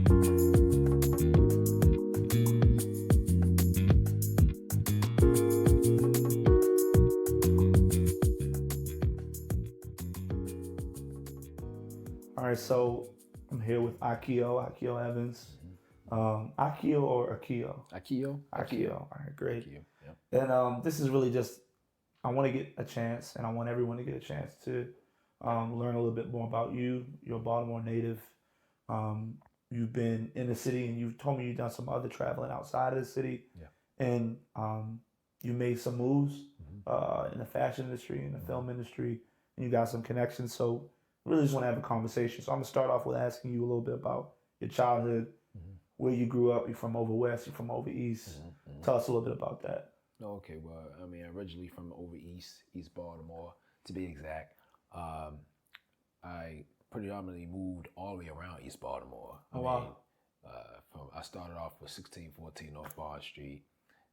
All right, so I'm here with Akio Evans. Akio or Akio? Akio. All right, great. Akio, yep. And this is really just, I want to get a chance, and I want everyone to get a chance to learn a little bit more about you. You're a Baltimore native. You've been in the city, and you've told me you've done some other traveling outside of the city. Yeah. And you made some moves in the fashion industry, in the film industry, and you got some connections. So really just want to have a conversation. So I'm gonna start off with asking you a little bit about your childhood, where you grew up. You're from over west, you're from over east. Tell us a little bit about that. Okay, well, I mean, originally from over East Baltimore, to be exact. I predominantly moved all the way around East Baltimore. Wow. I started off with 1614 North Bond Street.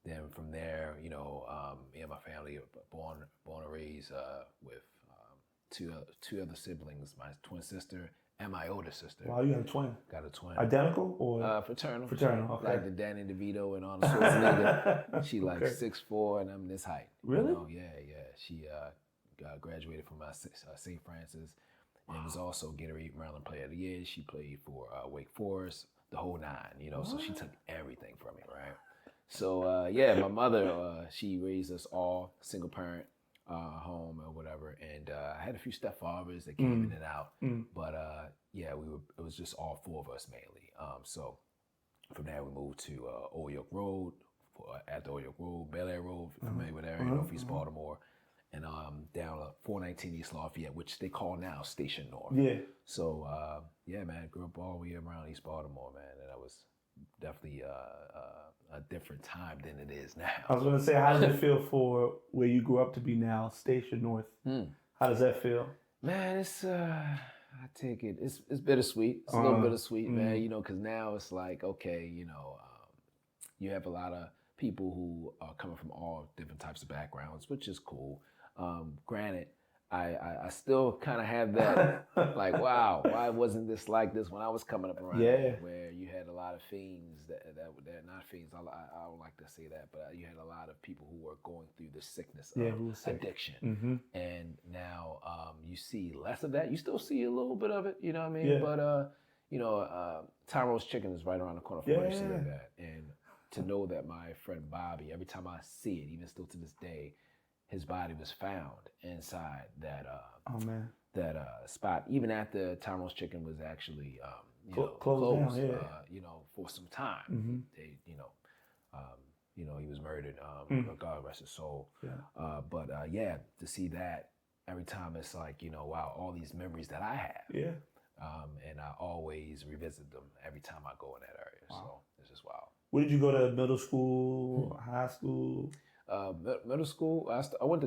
Then from there, me and my family are born and raised with two other siblings, my twin sister and my older sister. Wow, you got a twin. Got a twin. Identical or? Fraternal. Fraternal, okay. Like the Danny DeVito and Arnold Schwarzenegger. She like 6'4" and I'm this height. Really? Yeah. She graduated from St. Francis and was also Gatorade Maryland Player of the Year. She played for Wake Forest, the whole nine, so she took everything from me, right? So, my mother, she raised us all single parent home or whatever. And I had a few stepfathers that came in and out. But, it was just all four of us mainly. So from there, we moved to Old York Road, after Old York Road, Bel Air Road, if you're familiar with that area, Northeast Baltimore. And down 419 East Lafayette, which they call now Station North. Yeah. So, man, grew up all the way around East Baltimore, man. And that was definitely a different time than it is now. I was going to say, how does it feel for where you grew up to be now, Station North? How does that feel? Man, it's, I take it, it's bittersweet. It's a little bittersweet, man, because now it's like, okay, you have a lot of people who are coming from all different types of backgrounds, which is cool. Granted, I still kind of have that, like, wow, why wasn't this like this when I was coming up around here, where you had a lot of fiends that not fiends, I don't like to say that, but you had a lot of people who were going through the sickness of addiction. And now you see less of that. You still see a little bit of it, you know what I mean? Yeah. But, Tyrone's Chicken is right around the corner from where I used to live at. And to know that my friend Bobby, every time I see it, even still to this day, his body was found inside that spot. Even after Tyrone's Chicken was actually closed, down, for some time. They, he was murdered. God rest his soul. Yeah. But to see that every time, it's like, wow, all these memories that I have. Yeah. And I always revisit them every time I go in that area. Wow. So it's just wild. Where did you go to middle school, high school? Middle school, I went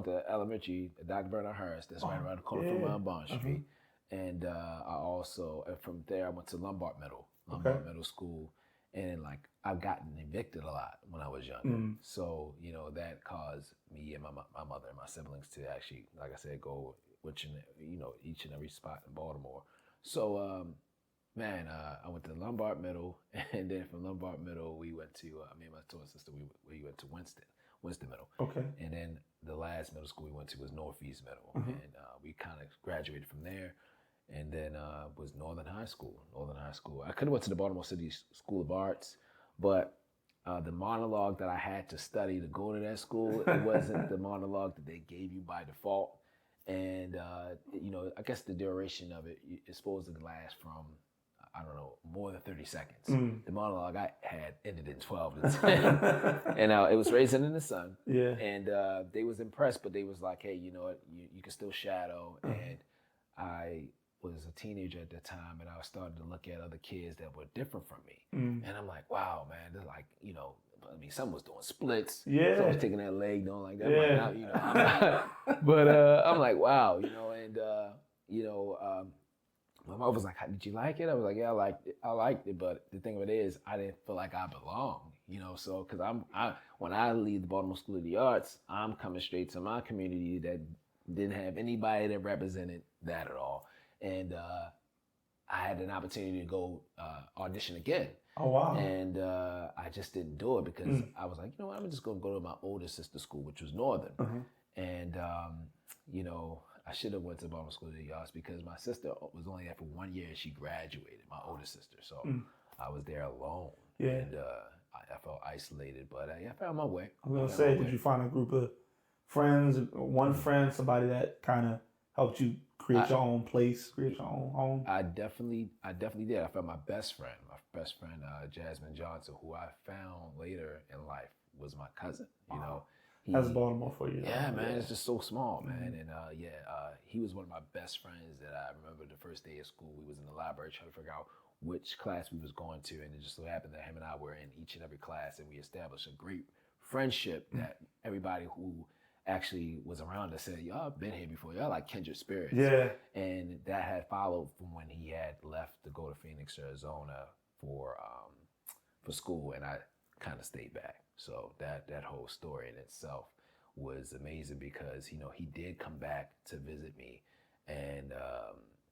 to elementary, Dr. Bernard Harris, that's right around the corner from Bond Street. And from there I went to Lombard Middle School. And I've gotten evicted a lot when I was younger. So, that caused me and my mother and my siblings to actually, like I said, go each and every spot in Baltimore. So, I went to Lombard Middle, and then from Lombard Middle, we went to, me and my twin sister, we went to Winston Middle. Okay. And then the last middle school we went to was Northeast Middle, and we kind of graduated from there, and then was Northern High School. I could have went to the Baltimore City School of Arts, but the monologue that I had to study to go to that school, it wasn't the monologue that they gave you by default. And, I guess the duration of it is supposed to last from, I don't know, more than 30 seconds. The monologue I had ended in 12 to 10. And it was Raisin in the Sun. Yeah. And they was impressed, but they was like, hey, you know what, you can still shadow. And I was a teenager at that time, and I started to look at other kids that were different from me. And I'm like, wow, man, they're like, some was doing splits. Yeah. Some was taking that leg, doing like that. Yeah. But I'm like, wow, and my mom was like, did you like it? I was like, yeah, I liked it. But the thing of it is, I didn't feel like I belonged, so, because when I leave the Baltimore School of the Arts, I'm coming straight to my community that didn't have anybody that represented that at all. And I had an opportunity to go audition again. Oh, wow. And I just didn't do it because I was like, you know what, I'm just going to go to my older sister's school, which was Northern. And, you know, I should have went to Baltimore School of the Arts because my sister was only there for 1 year and she graduated, my older sister. So I was there alone. Yeah. And I felt isolated, but I found my way. I was going to say, did you find a group of friends, one friend, somebody that kind of helped you create your own place, create your own home? I definitely did. I found my best friend, Jasmine Johnson, who I found later in life was my cousin. You know, That's Baltimore for you. Yeah, man, it's just so small, man. And he was one of my best friends that I remember the first day of school. We was in the library trying to figure out which class we was going to, and it just so happened that him and I were in each and every class, and we established a great friendship that everybody who actually was around us said, y'all been here before, y'all like kindred spirits. Yeah. And that had followed from when he had left to go to Phoenix, Arizona for school, and I kind of stayed back. So that whole story in itself was amazing because, you know, he did come back to visit me, and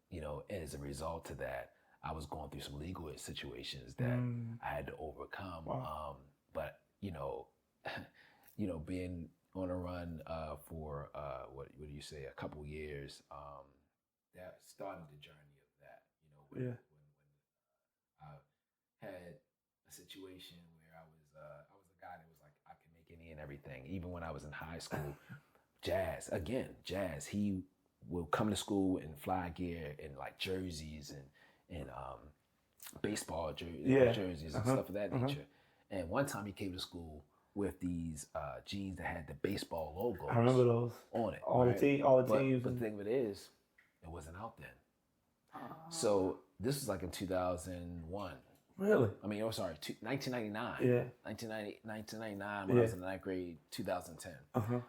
you know, as a result of that, I was going through some legal situations that I had to overcome. Wow. But you know, being on a run for what do you say, a couple years, that started the journey of that. You know, when I had a situation where I was a guy that was like, I can make any and everything. Even when I was in high school, Jazz, he will come to school in fly gear and like jerseys and baseball jerseys and stuff of that nature. And one time he came to school with these jeans that had the baseball logo. I remember those on it. All the teams. But the thing of it is, it wasn't out then. So this was like in 2001. Really? I mean, 1999. Yeah. 1999 when I was in the 9th grade, 2010.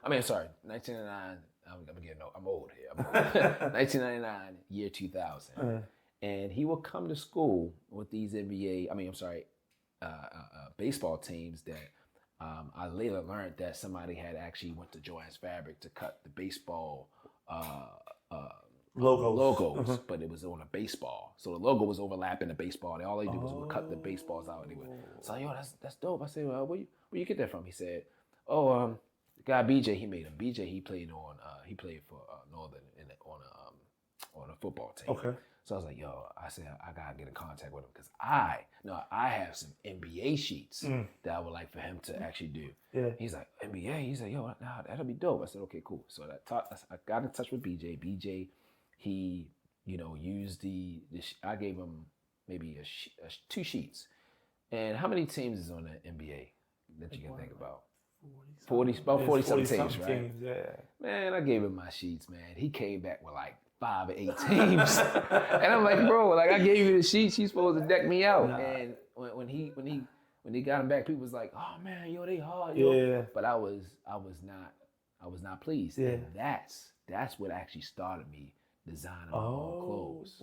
I mean, sorry, 1999. I'm getting old. I'm old here. 1999, year 2000. And he would come to school with these baseball teams that I later learned that somebody had actually went to Joann's Fabric to cut the baseball logos, but it was on a baseball. So the logo was overlapping the baseball. All they did was cut the baseballs out anyway. So yo, that's dope. I said, well, where you get that from? He said, the guy BJ, he made him. BJ, he played for Northern on a football team. Okay. So I was like, yo, I said, I gotta get in contact with him because I have some NBA sheets that I would like for him to actually do. Yeah. He's like, NBA? He's like, yo, nah, that'll be dope. I said, okay, cool. So I got in touch with BJ. BJ, he, you know, used I gave him maybe 2 sheets. And how many teams is on the NBA that you can think about? 40-something teams, right? Teams, yeah. Man, I gave him my sheets, man. He came back with like 5 or 8 teams. And I'm like, bro, like I gave you the sheets, you supposed to deck me out. Nah. And when he got him back, people was like, oh man, yo, they hard, yo. Yeah. But I was not pleased. Yeah. And that's what actually started me designing my own clothes.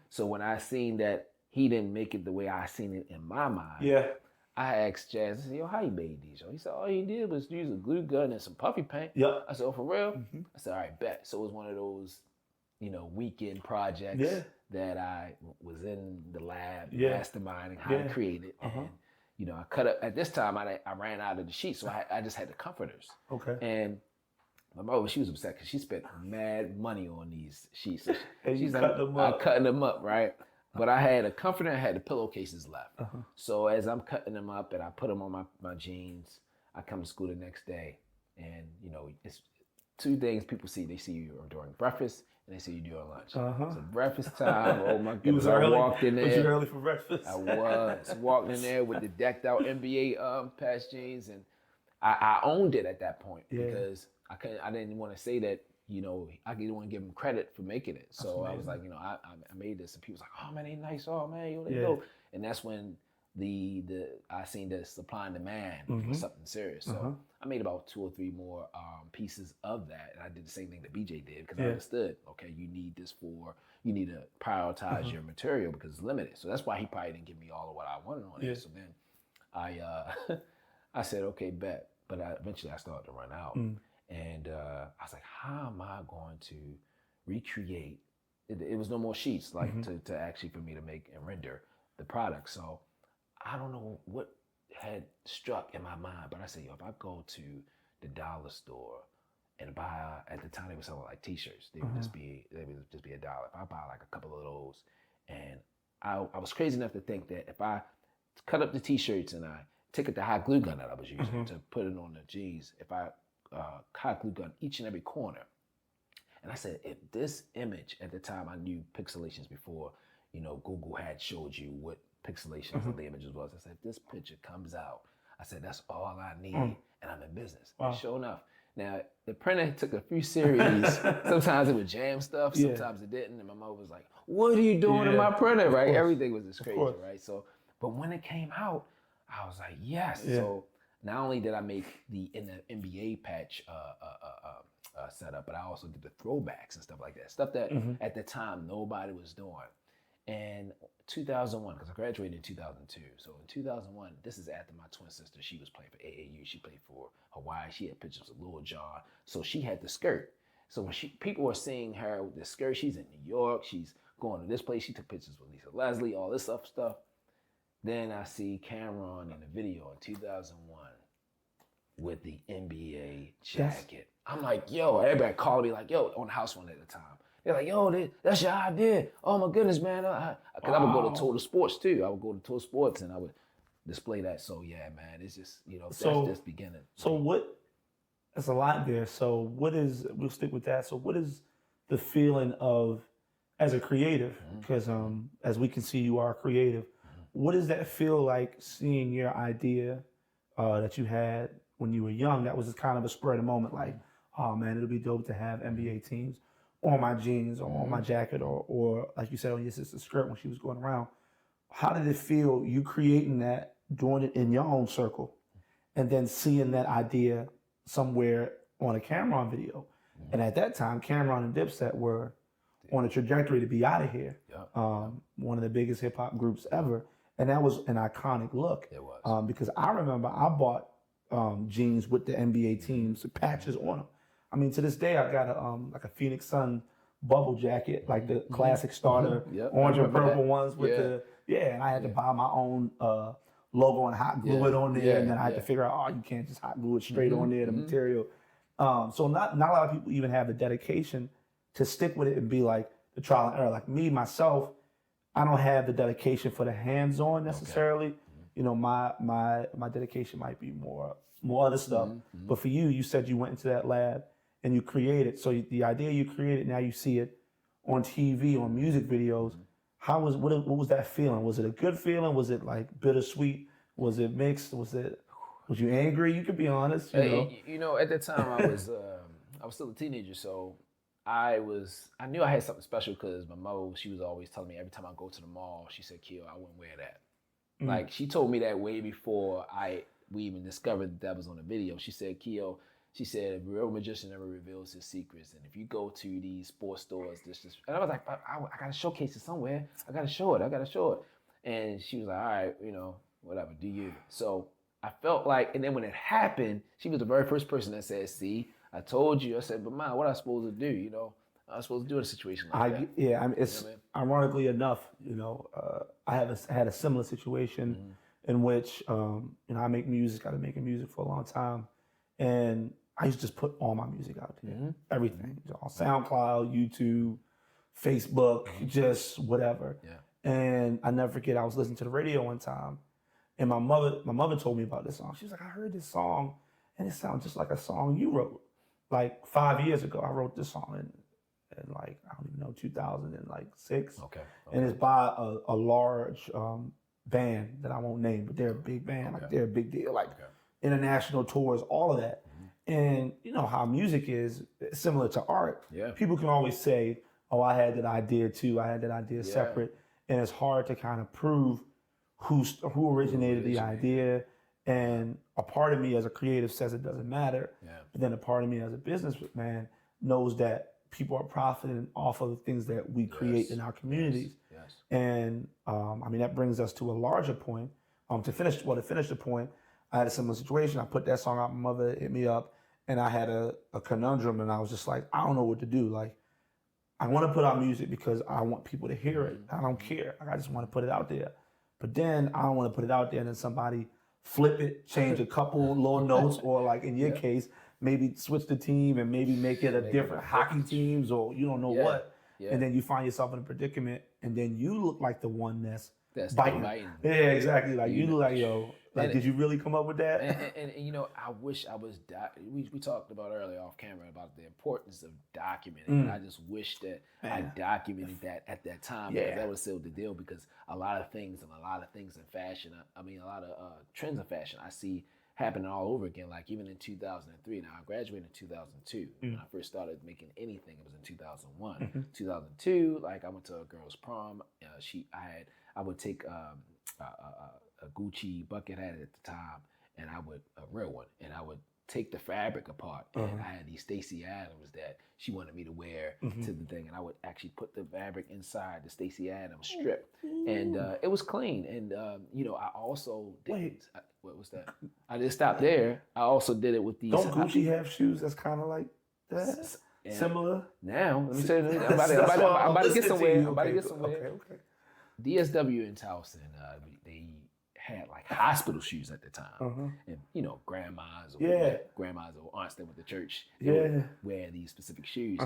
So when I seen that he didn't make it the way I seen it in my mind, I asked Jazz, I said, yo, how you made these? He said, all he did was use a glue gun and some puffy paint. Yep. I said, oh, for real? I said, all right, bet. So it was one of those, you know, weekend projects that I was in the lab masterminding how to create it. And, you know, I cut up, at this time, I ran out of the sheets, so I just had the comforters. Okay. And my mother, she was upset because she spent mad money on these sheets. She's like, I'm cutting them up, right? But I had a comforter, I had the pillowcases left. So as I'm cutting them up and I put them on my jeans, I come to school the next day. And, you know, it's 2 things people see. They see you during breakfast and they see you during lunch. So breakfast time, oh my goodness, I walked in there. Was you early for breakfast? I was. Walked in there with the decked out NBA patch jeans. And I owned it at that point because I didn't want to say that, you know, I didn't want to give him credit for making it. So I was like, you know, I made this, and people was like, oh man, they nice, oh man, yo, they dope. And that's when I seen the supply and demand was something serious. So I made about 2 or 3 more pieces of that, and I did the same thing that BJ did because I understood, okay, you need to prioritize your material because it's limited. So that's why he probably didn't give me all of what I wanted on it. So then I said, okay, bet. But eventually I started to run out. And I was like, how am I going to recreate it was no more sheets like to actually for me to make and render the product. So I don't know what had struck in my mind, but I said, yo, if I go to the dollar store and buy, at the time they were selling like t-shirts, they would just be $1. If I buy like a couple of those, and I was crazy enough to think that if I cut up the t-shirts and I take the hot glue gun that I was using to put it on the jeans, if I hot glue gun each and every corner, and I said, if this image, at the time I knew pixelations before, Google had showed you what pixelations of the images was. I said, if this picture comes out, I said, that's all I need, and I'm in business. Wow. And sure enough, now the printer took a few series. Sometimes it would jam stuff, sometimes it didn't, and my mom was like, what are you doing in my printer, right? Everything was just crazy, right? So, but when it came out, I was like, yes. Yeah. So not only did I make in the NBA patch setup, but I also did the throwbacks and stuff like that. Stuff that at the time nobody was doing. And 2001, because I graduated in 2002. So in 2001, this is after my twin sister, she was playing for AAU. She played for Hawaii. She had pictures of Lil Jon. So she had the skirt. So when people were seeing her with the skirt, she's in New York. She's going to this place. She took pictures with Lisa Leslie, all this stuff. Then I see Cameron in the video in 2001 with the NBA jacket. Yes. I'm like, yo, everybody called me like, yo, on the house phone at the time. They're like, yo, that's your idea. Oh my goodness, man. Because I would go to Total Sports too. I would go to Total Sports and I would display that. So yeah, man, it's just, that's just beginning. So there's a lot there. So we'll stick with that. So what is the feeling of, as a creative, because as we can see, you are creative. What does that feel like, seeing your idea that you had when you were young? That was just kind of a spur of the moment, like, oh man, it'll be dope to have NBA teams on my jeans or on my jacket, or like you said, on your sister's skirt when she was going around. How did it feel, you creating that, doing it in your own circle, and then seeing that idea somewhere on a Cameron video? And at that time, Cameron and Dipset were on a trajectory to be out of here. One of the biggest hip hop groups ever. And that was an iconic look. It was. Because I remember I bought jeans with the NBA teams, patches on them. I mean, to this day, I got a Phoenix Sun bubble jacket, like the classic starter, orange and purple ones with and I had to buy my own logo and hot glue it on there. And then I had to figure out, you can't just hot glue it straight on there, the material. So not a lot of people even have the dedication to stick with it and be like the trial and error. Like me, myself, I don't have the dedication for the hands-on necessarily. My dedication might be more other stuff. But for you said you went into that lab and you created. So the idea you created, now you see it on TV, on music videos. What was that feeling? Was it a good feeling? Was it like bittersweet? Was it mixed? Was you angry? You could be honest. At the time I was still a teenager, so I knew I had something special because my mother, she was always telling me every time I go to the mall, she said, Keo, I wouldn't wear that. Like, she told me that way before we even discovered that was on the video. She said, Keo, a real magician never reveals his secrets. And if you go to these sports stores, and I was like, I got to showcase it somewhere. I got to show it. And she was like, all right, whatever, do you. So I felt like, and then when it happened, she was the very first person that said, see, I told you. I said, but man, what am I supposed to do? I'm supposed to do in a situation like that. Yeah, I mean, it's ironically enough, I had a similar situation in which, I make music. I've been making music for a long time, and I used to just put all my music out there, everything, on SoundCloud, YouTube, Facebook, just whatever. Yeah. And I never forget, I was listening to the radio one time, and my mother told me about this song. She was like, I heard this song, and it sounds just like a song you wrote. Like 5 years ago, I wrote this song in like, I don't even know, 2006. Okay. And it's by a large band that I won't name, but they're a big band. Like, they're a big deal, like international tours, all of that. And you know how music is similar to art. Yeah. People can always say, oh, I had that idea too. I had that idea separate. And it's hard to kind of prove who originated the idea. And a part of me as a creative says it doesn't matter. Yeah. But then a part of me as a businessman knows that people are profiting off of the things that we create in our communities. Yes. And I mean, that brings us to a larger point. To finish the point, I had a similar situation. I put that song out, my mother hit me up, and I had a conundrum, and I was just like, I don't know what to do. Like, I want to put out music because I want people to hear it. I don't care. Like, I just want to put it out there. But then I don't want to put it out there and then somebody flip it, change a couple little notes, or like in your case, maybe switch the team and maybe make it a different hockey teams, or you don't know what. Yeah. And then you find yourself in a predicament, and then you look like the one that's biting. biting. Yeah, exactly. Like you look like, yo, like, did you really come up with that? And you know, I wish I was. We talked about earlier off camera about the importance of documenting. And I just wish that I documented that at that time. Because that would seal the deal. Because a lot of things in fashion. I mean, a lot of trends in fashion I see happening all over again. Like even in 2003. Now I graduated in 2002. When I first started making anything, it was in 2001. 2002, like I went to a girl's prom. I would take a Gucci bucket hat at the time, and a real one, and I would take the fabric apart, and I had these Stacey Adams that she wanted me to wear to the thing, and I would actually put the fabric inside the Stacey Adams strip, and it was clean. And you know, I also did. What was that? I didn't stop there. I also did it with these. Don't Gucci have shoes that's kind of like that? Similar? Now, let me tell you, I'm about to get somewhere. I'm about to get somewhere. Okay. DSW in Towson, they had like hospital shoes at the time, and you know, grandmas or aunts that went to church, they would wear these specific shoes.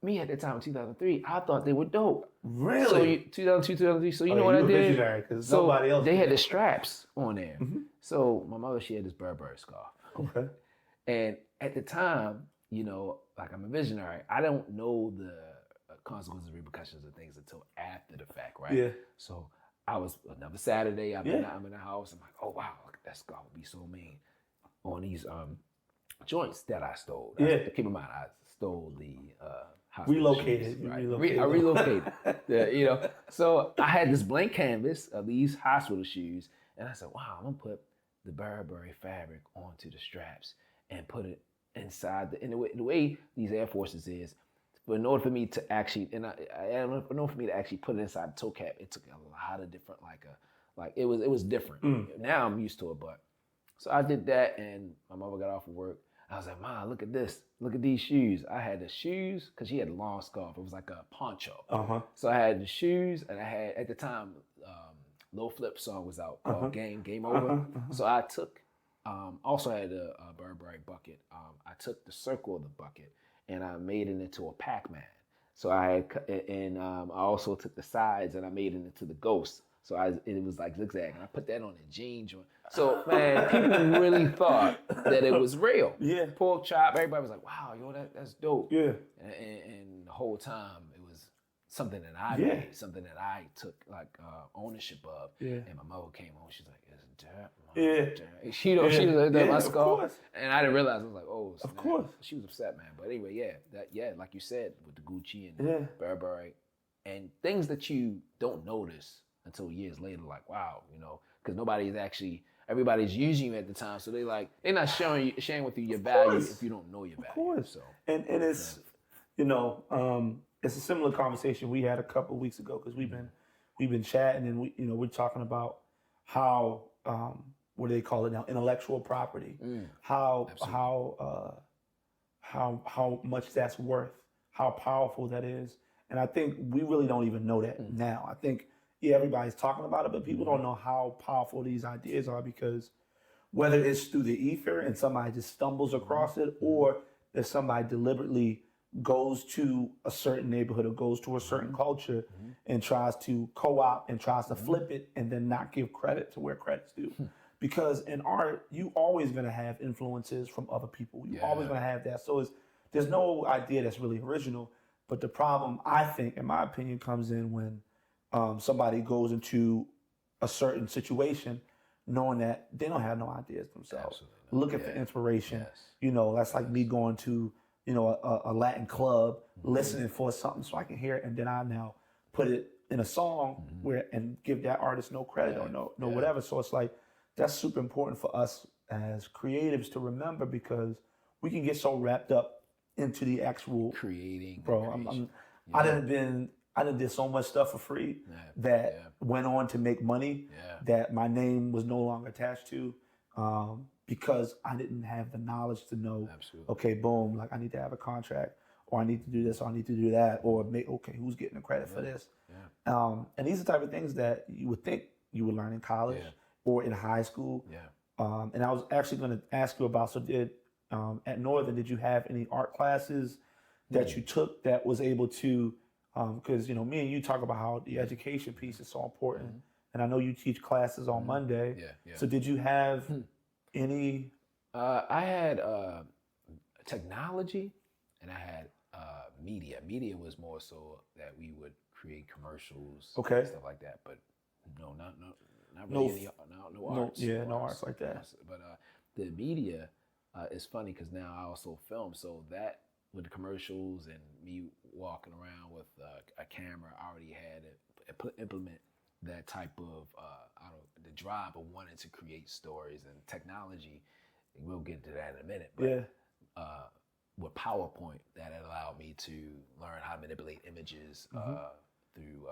Me at the time in 2003, I thought they were dope. Really? So 2002, 2003. So you know what I did? So nobody else they had the straps on there. So my mother, she had this Burberry scarf. Okay. And at the time, you know, like I'm a visionary. I don't know the consequences and repercussions of things until after the fact, right? Yeah. So I was another Saturday. I'm in the house. I'm like, oh wow, that scarf would be so mean on these joints that I stole. Keep in mind, I stole the relocated. Shoes, right? I relocated. You know, so I had this blank canvas of these hospital shoes, and I said, wow, I'm gonna put the Burberry fabric onto the straps and put it inside the way these Air Forces is. But in order for me to actually, in order for me to actually put it inside the toe cap, it took a lot of different, it was different. Now I'm used to it, but so I did that, and my mother got off of work. I was like, Mom, look at this, look at these shoes. I had the shoes because she had a long scarf. It was like a poncho. So I had the shoes, and I had at the time, Low Flip song was out called Game Over. So I took, also had a Burberry bucket. I took the circle of the bucket, and I made it into a Pac-Man. So I also took the sides and I made it into the Ghost. So it was like zigzag, and I put that on a jean joint. So man, people really thought that it was real. Yeah. Pork chop. Everybody was like, "Wow, yo, that's dope." Yeah. And the whole time it was something that I made, something that I took like ownership of. Yeah. And my mother came home. She's like, "Is that?" She was like, my scarf, and I didn't realize. I was like, "Oh, snap." Of course." She was upset, man. But anyway, like you said, with the Gucci and Burberry, and things that you don't notice until years later, like, wow, you know, because everybody's using you at the time, so they're not sharing with you your value if you don't know your value. Of course. So and it's you know, it's a similar conversation we had a couple of weeks ago because we've been chatting, and we're talking about how what do they call it now, intellectual property, how much that's worth, how powerful that is, and I think we really don't even know that now. I think. Yeah, everybody's talking about it, but people don't know how powerful these ideas are, because whether it's through the ether and somebody just stumbles across it, or if somebody deliberately goes to a certain neighborhood or goes to a certain culture and tries to co-opt and tries to flip it and then not give credit to where credit's due. Because in art, you always going to have influences from other people. You're always going to have that. So there's no idea that's really original. But the problem, I think, in my opinion, comes in when somebody goes into a certain situation knowing that they don't have no ideas themselves. Looking for inspiration. Yes. You know, that's like me going to, you know, a Latin club, listening for something so I can hear it, and then I now put it in a song and give that artist no credit or no whatever. So it's like, that's super important for us as creatives to remember, because we can get so wrapped up into the actual creating. Bro, I done did so much stuff for free that went on to make money that my name was no longer attached to, because I didn't have the knowledge to know, okay, boom, like I need to have a contract, or I need to do this, or I need to do that, or okay, who's getting the credit for this? Yeah. And these are the type of things that you would think you would learn in college or in high school. Yeah. And I was actually going to ask you about, so at Northern, did you have any art classes that you took that was able to, because, you know, me and you talk about how the education piece is so important. And I know you teach classes on Monday. Yeah. So did you have any? I had technology, and I had media. Media was more so that we would create commercials, and stuff like that. But not really no arts. No arts like that. But the media is funny because now I also film, so that with the commercials and me walking around with a camera, I already had to implement that type of the drive of wanting to create stories and technology. And we'll get to that in a minute. But, with PowerPoint, that allowed me to learn how to manipulate images through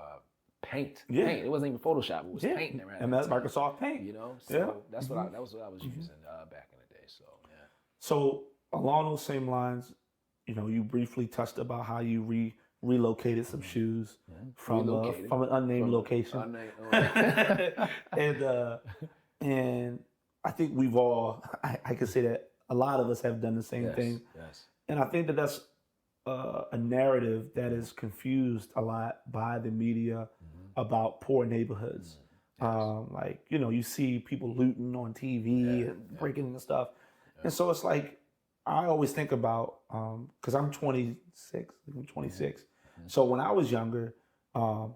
Paint. Yeah. Paint. It wasn't even Photoshop. It was Paint. And that's Microsoft Paint. You know, so that was what I was using back in the day. So yeah. So along those same lines, you know, you briefly touched about how you relocated some shoes from an unnamed location. And I think we've all, I can say that a lot of us have done the same thing. Yes. And I think that that's a narrative that is confused a lot by the media about poor neighborhoods. Like, you know, you see people looting on TV and breaking into stuff. And so it's like, I always think about, because I'm 26. So when I was younger, and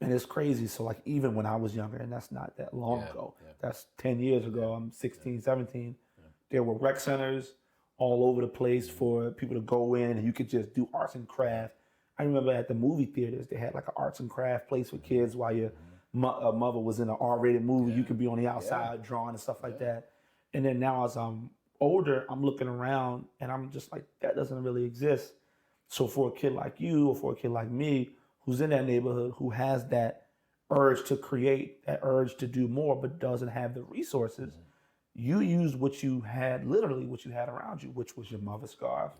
it's crazy. So like even when I was younger, and that's not that long ago, that's 10 years ago, I'm 16, 17, there were rec centers all over the place for people to go in and you could just do arts and craft. I remember at the movie theaters, they had like an arts and craft place for kids while your mother was in an R-rated movie. You could be on the outside drawing and stuff like that. And then now as I'm older, I'm looking around and I'm just like, that doesn't really exist. So for a kid like you or for a kid like me, who's in that neighborhood, who has that urge to create, that urge to do more, but doesn't have the resources, you used what you had, literally what you had around you, which was your mother's scarf.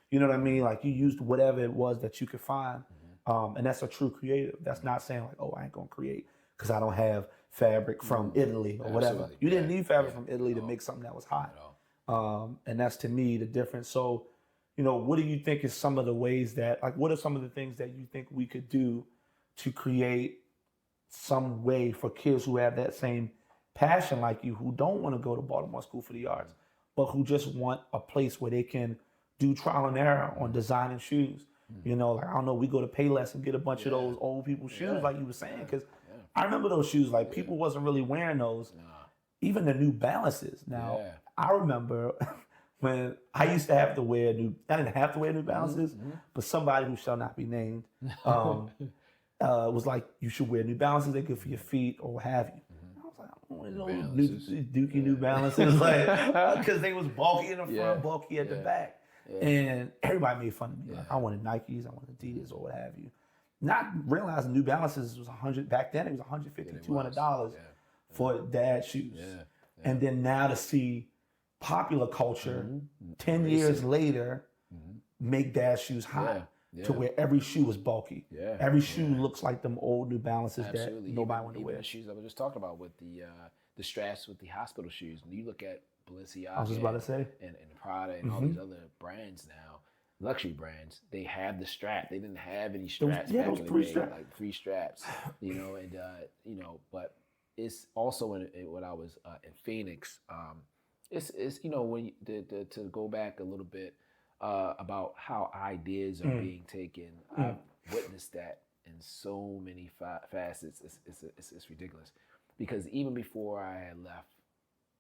You know what I mean? Like you used whatever it was that you could find. And that's a true creative. That's not saying like, oh, I ain't gonna create because I don't have fabric from Italy or whatever. You didn't need fabric from Italy to make something that was hot. And that's to me the difference. So, you know, what do you think is some of the ways that, like, what are some of the things that you think we could do to create some way for kids who have that same passion like you, who don't want to go to Baltimore School for the Arts, but who just want a place where they can do trial and error on designing shoes? You know, like, I don't know, we go to Payless and get a bunch of those old people shoes, like you were saying, because I remember those shoes, like people wasn't really wearing those. Even the New Balances. Now, I remember when I used to have to wear I didn't have to wear New Balances, but somebody who shall not be named was like, you should wear New Balances, they're good for your feet or what have you. And I was like, I don't want those Dookie New Balances, like, because they was bulky in the front, bulky at the back. And everybody made fun of me. Like, I wanted Nikes, I wanted Adidas or what have you. Not realizing New Balances was $100, back then it was $150, $200 for dad shoes. And then now to see popular culture 10 years later make dad shoes hot to where every shoe is bulky. Every shoe looks like them old New Balances that nobody wanted to wear. The shoes I was just talking about with the straps with the hospital shoes. When you look at Balenciaga, I was just about to say, and Prada and all these other brands now, luxury brands, they have the strap. They didn't have any straps back in the day, like 3 straps, you know, and you know, but it's also in when I was in Phoenix. It's you know, when to go back a little bit about how ideas are being taken. I've witnessed that in so many facets. It's ridiculous, because even before I had left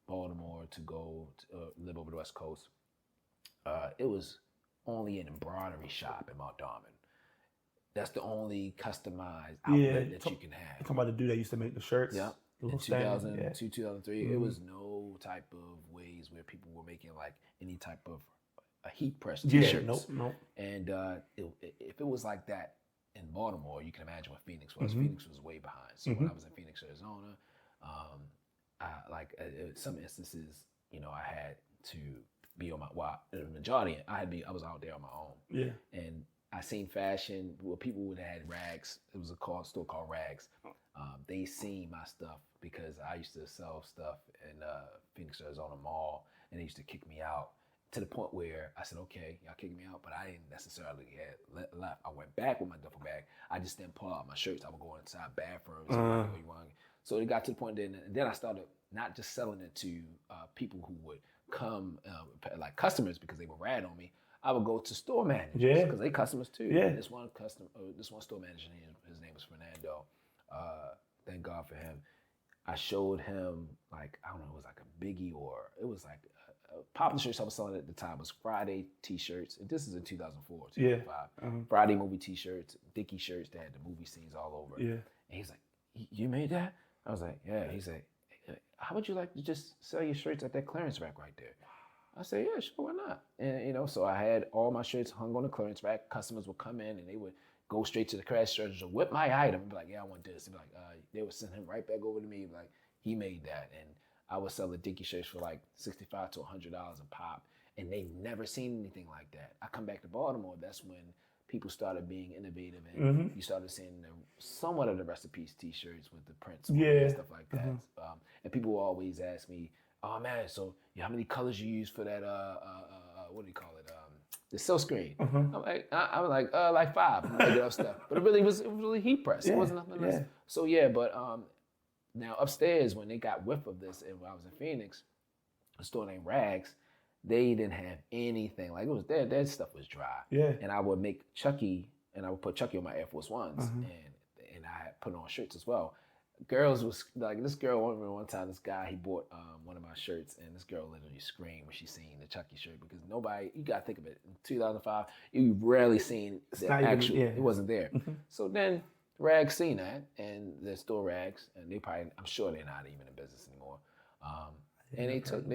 Baltimore to go to live over the West Coast, it was only an embroidery shop in Mount Darman. That's the only customized outlet that you can have. Talking about the dude that used to make the shirts. Yeah. In 2002, 2003, it was no type of ways where people were making like any type of a heat press t-shirts. Nope. And if it was like that in Baltimore, you can imagine what Phoenix was. Phoenix was way behind. So when I was in Phoenix, Arizona, like some instances, you know, I had to be on my, well, the majority, I was out there on my own. Yeah. And I seen fashion, well, people would have had Rags. It was a store called Rags. They seen my stuff because I used to sell stuff in Phoenix, Arizona mall, and they used to kick me out to the point where I said, okay, y'all kicked me out, but I didn't necessarily have left. I went back with my duffel bag. I just didn't pull out my shirts. I would go inside bathrooms. So it got to the point then I started not just selling it to people who would come like customers because they would rat on me. I would go to store managers because they customers too. Yeah. This one store manager, his name was Fernando. Thank God for him. I showed him like, I don't know, it was like a Biggie or it was like popular shirts I was selling at the time was Friday t-shirts. And this is in 2004, 2005. Friday movie t-shirts, Dickie shirts that had the movie scenes all over. Yeah. And he's like, you made that? I was like, yeah. He's like, how would you like to just sell your shirts at that clearance rack right there? I said, yeah, sure, why not? And so I had all my shirts hung on the clearance rack. Customers would come in and they would go straight to the cash register with my item and be like, yeah, I want this. And be like, they would send him right back over to me, like, he made that. And I would sell the Dickie shirts for like $65 to $100 a pop. And they never seen anything like that. I come back to Baltimore, that's when people started being innovative and you started seeing somewhat of the recipes t-shirts with the prints and stuff like that. And people will always ask me, oh man, so how many colors you use for that, what do you call it? The silk screen. I was like 5, making up stuff. But it was really heat press. It wasn't nothing else. So but now upstairs when they got whiff of this, and when I was in Phoenix, a store named Rags, they didn't have anything. Like it was their stuff was dry. Yeah. And I would make Chucky, and I would put Chucky on my Air Force Ones, and I had put on shirts as well. Girls was like, this girl, one time, this guy, he bought one of my shirts, and this girl literally screamed when she seen the Chucky shirt because nobody, you gotta think of it, in 2005, you rarely seen the actual, it wasn't there. So then Rags seen that, and the store Rags, and they probably, I'm sure they're not even in business anymore. And they took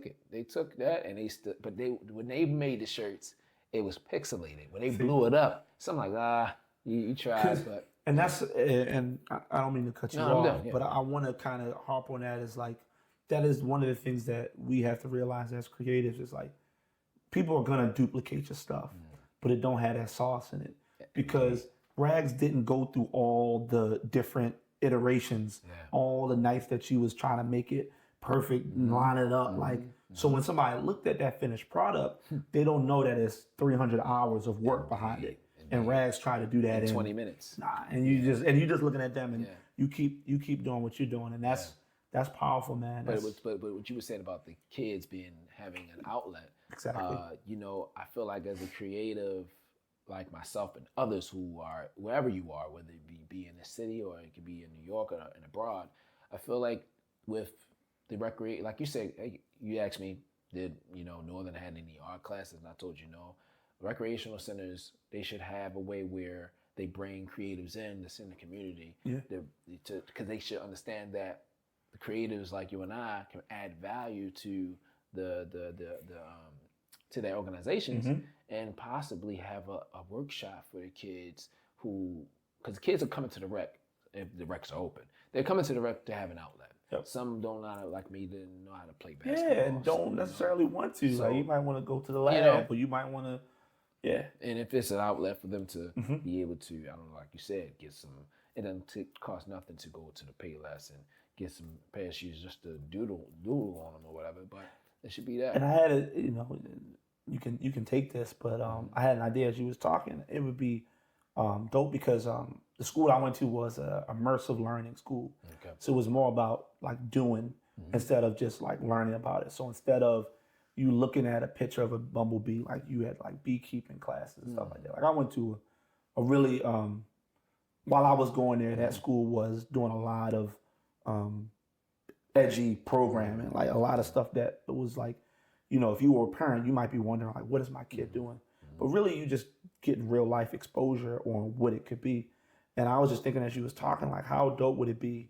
it. They took that, and but when they made the shirts, it was pixelated. When they blew it up, so I'm like, you tried, but. And that's, and I don't mean to cut you off, but I want to kind of harp on that. Is like, that is one of the things that we have to realize as creatives is like, people are going to duplicate your stuff, but it don't have that sauce in it. Because Rags didn't go through all the different iterations, all the nights that she was trying to make it perfect and line it up. So when somebody looked at that finished product, they don't know that it's 300 hours of work behind it. And Rags try to do that in 20 minutes. And you just looking at them, and you keep doing what you're doing, and that's powerful, man. But what you were saying about the kids having an outlet, exactly. I feel like as a creative, like myself and others who are wherever you are, whether it be in the city or it could be in New York or and abroad, I feel like with the recreate, like you said, hey, you asked me, did Northern had any art classes, and I told you no. Recreational centers, they should have a way where they bring creatives that's in the community, because they should understand that the creatives like you and I can add value to to their organizations, and possibly have a workshop for the kids because the kids are coming to the rec if the recs are open. They're coming to the rec to have an outlet. Yep. Some don't know, like me, didn't know how to play basketball. Yeah, and don't necessarily want to. So, like you might want to go to the lab, or you might want to. Yeah, and if it's an outlet for them to be able to, I don't know, like you said, get some. It doesn't cost nothing to go to the Payless and get some pair of shoes just to doodle on them or whatever. But it should be that. And I had you can take this, but I had an idea as you was talking. It would be dope because the school I went to was a immersive learning school. Okay. So it was more about like doing instead of just like learning about it. So instead of you looking at a picture of a bumblebee, like you had like beekeeping classes and stuff like that. Like I went to a really, while I was going there, that school was doing a lot of edgy programming, like a lot of stuff that was like, if you were a parent, you might be wondering like, what is my kid doing? But really you just getting real life exposure on what it could be. And I was just thinking as you was talking, like how dope would it be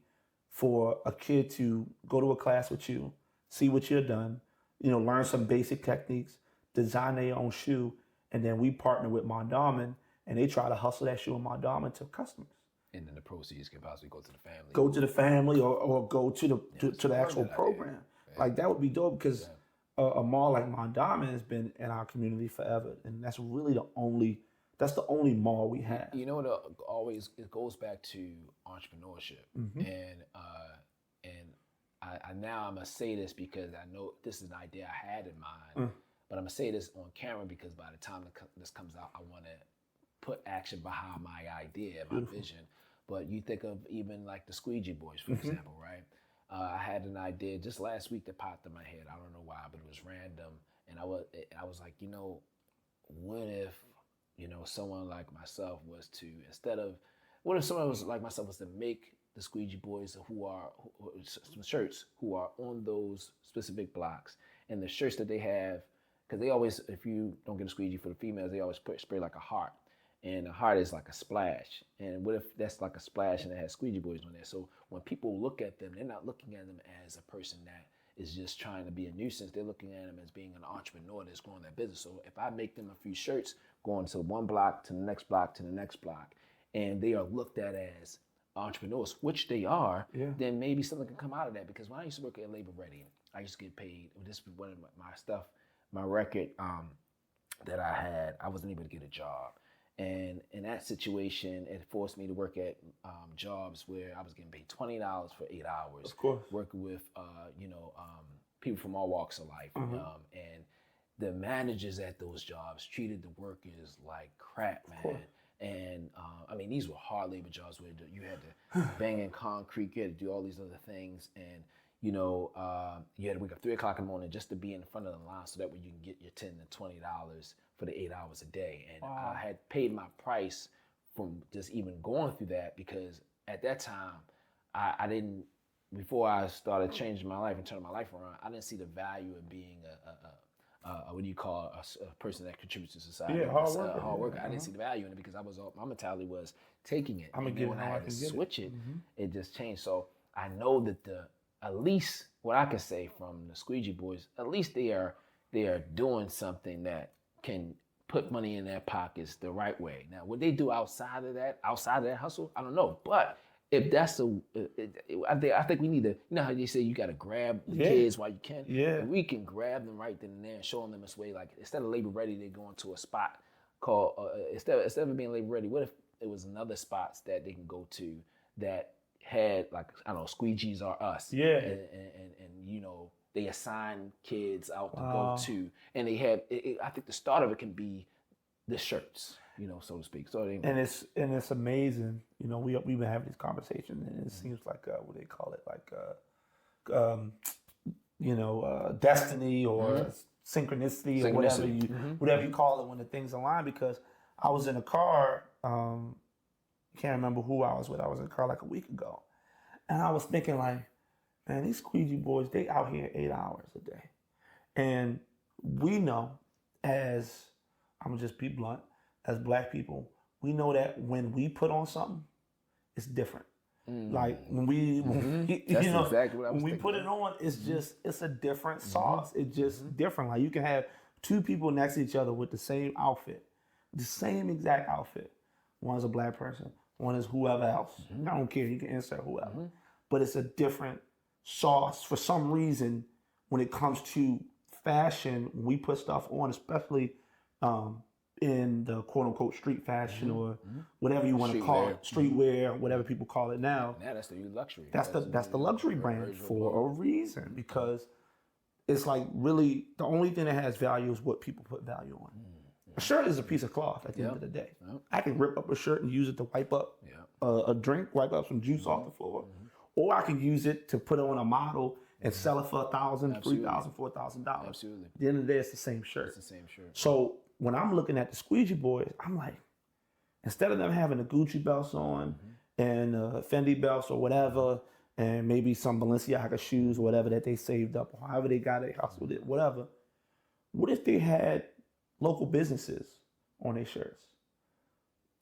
for a kid to go to a class with you, see what you've done, learn some basic techniques, design their own shoe, and then we partner with Mondawmin, and they try to hustle that shoe in Mondawmin to customers. And then the proceeds can possibly go to the family. Go to the family or go to the actual program. Yeah. Like that would be dope because a mall like Mondawmin has been in our community forever, and that's really that's the only mall we have. You know what? Always it goes back to entrepreneurship, and I now I'm gonna say this because I know this is an idea I had in mind, but I'm gonna say this on camera because by the time this comes out, I want to put action behind my idea, my vision. But you think of even like the Squeegee Boys, for example, right? I had an idea just last week that popped in my head. I don't know why, but it was random, and I was like, what if someone like myself was to what if someone was like myself was to make the Squeegee Boys some shirts who are on those specific blocks, and the shirts that they have, because they always, if you don't get a squeegee for the females, they always spray like a heart. And a heart is like a splash. And what if that's like a splash and it has Squeegee Boys on there? So when people look at them, they're not looking at them as a person that is just trying to be a nuisance. They're looking at them as being an entrepreneur that's growing their business. So if I make them a few shirts going to one block, to the next block, to the next block, and they are looked at as entrepreneurs, which they are, then maybe something can come out of that. Because when I used to work at Labor Ready, I used to get paid. This was one of my stuff, my record that I had. I wasn't able to get a job. And in that situation, it forced me to work at jobs where I was getting paid $20 for 8 hours. Of course. Working with, people from all walks of life. And the managers at those jobs treated the workers like crap, man. And these were hard labor jobs where you had to bang in concrete, you had to do all these other things. And, you had to wake up 3 o'clock in the morning just to be in front of the line so that way you can get your $10 to $20 for the 8 hours a day. And I had paid my price from just even going through that, because at that time, I didn't, before I started changing my life and turning my life around, I didn't see the value of being a person that contributes to society. Yeah, hard worker. I didn't see the value in it because my mentality was taking it. I'm going to get it how I can get it. Switch it, it just changed. So I know that at least what I can say from the Squeegee Boys, at least they are doing something that can put money in their pockets the right way. Now, what they do outside of that hustle, I don't know. But if that's I think we need to, you know how they say you got to grab the kids while you can? Yeah. And we can grab them right then and there and show them this way. Like, instead of Labor Ready, they go into a spot called, instead of being Labor Ready, what if it was another spots that they can go to that had, like, I don't know, Squeegees Are Us. Yeah. And they assign kids out to go to, and they have. I think the start of it can be the shirts, so to speak. So and it's amazing. We've been having these conversations, and it seems like what they call it, like destiny or synchronicity or whatever you call it when the things align. Because I was in a car. Can't remember who I was with. I was in a car like a week ago, and I was thinking like, man, these Squeegee Boys, they out here 8 hours a day. And we know, as, I'm gonna just be blunt, as Black people, we know that when we put on something, it's different. Like when we exactly what I was when we put it on, it's just, it's a different sauce. It's just different. Like, you can have two people next to each other with the same outfit, the same exact outfit. One's a Black person, one is whoever else. I don't care, you can insert whoever. But it's a different sauce for some reason when it comes to fashion. When we put stuff on, especially in the quote unquote street fashion or whatever you want to call it, streetwear, whatever people call it now. Now that's the new luxury. That's the luxury brand for a reason, because it's like, really the only thing that has value is what people put value on. A shirt is a piece of cloth at the end of the day. I can rip up a shirt and use it to wipe up a drink, wipe up some juice off the floor. Or I can use it to put on a model and sell it for $1,000, $3,000, $4,000. Absolutely. At the end of the day, it's the same shirt. It's the same shirt. So when I'm looking at the Squeegee Boys, I'm like, instead of them having the Gucci belts on and Fendi belts or whatever, and maybe some Balenciaga shoes or whatever that they saved up, or however they got it, hustled it, whatever. What if they had local businesses on their shirts?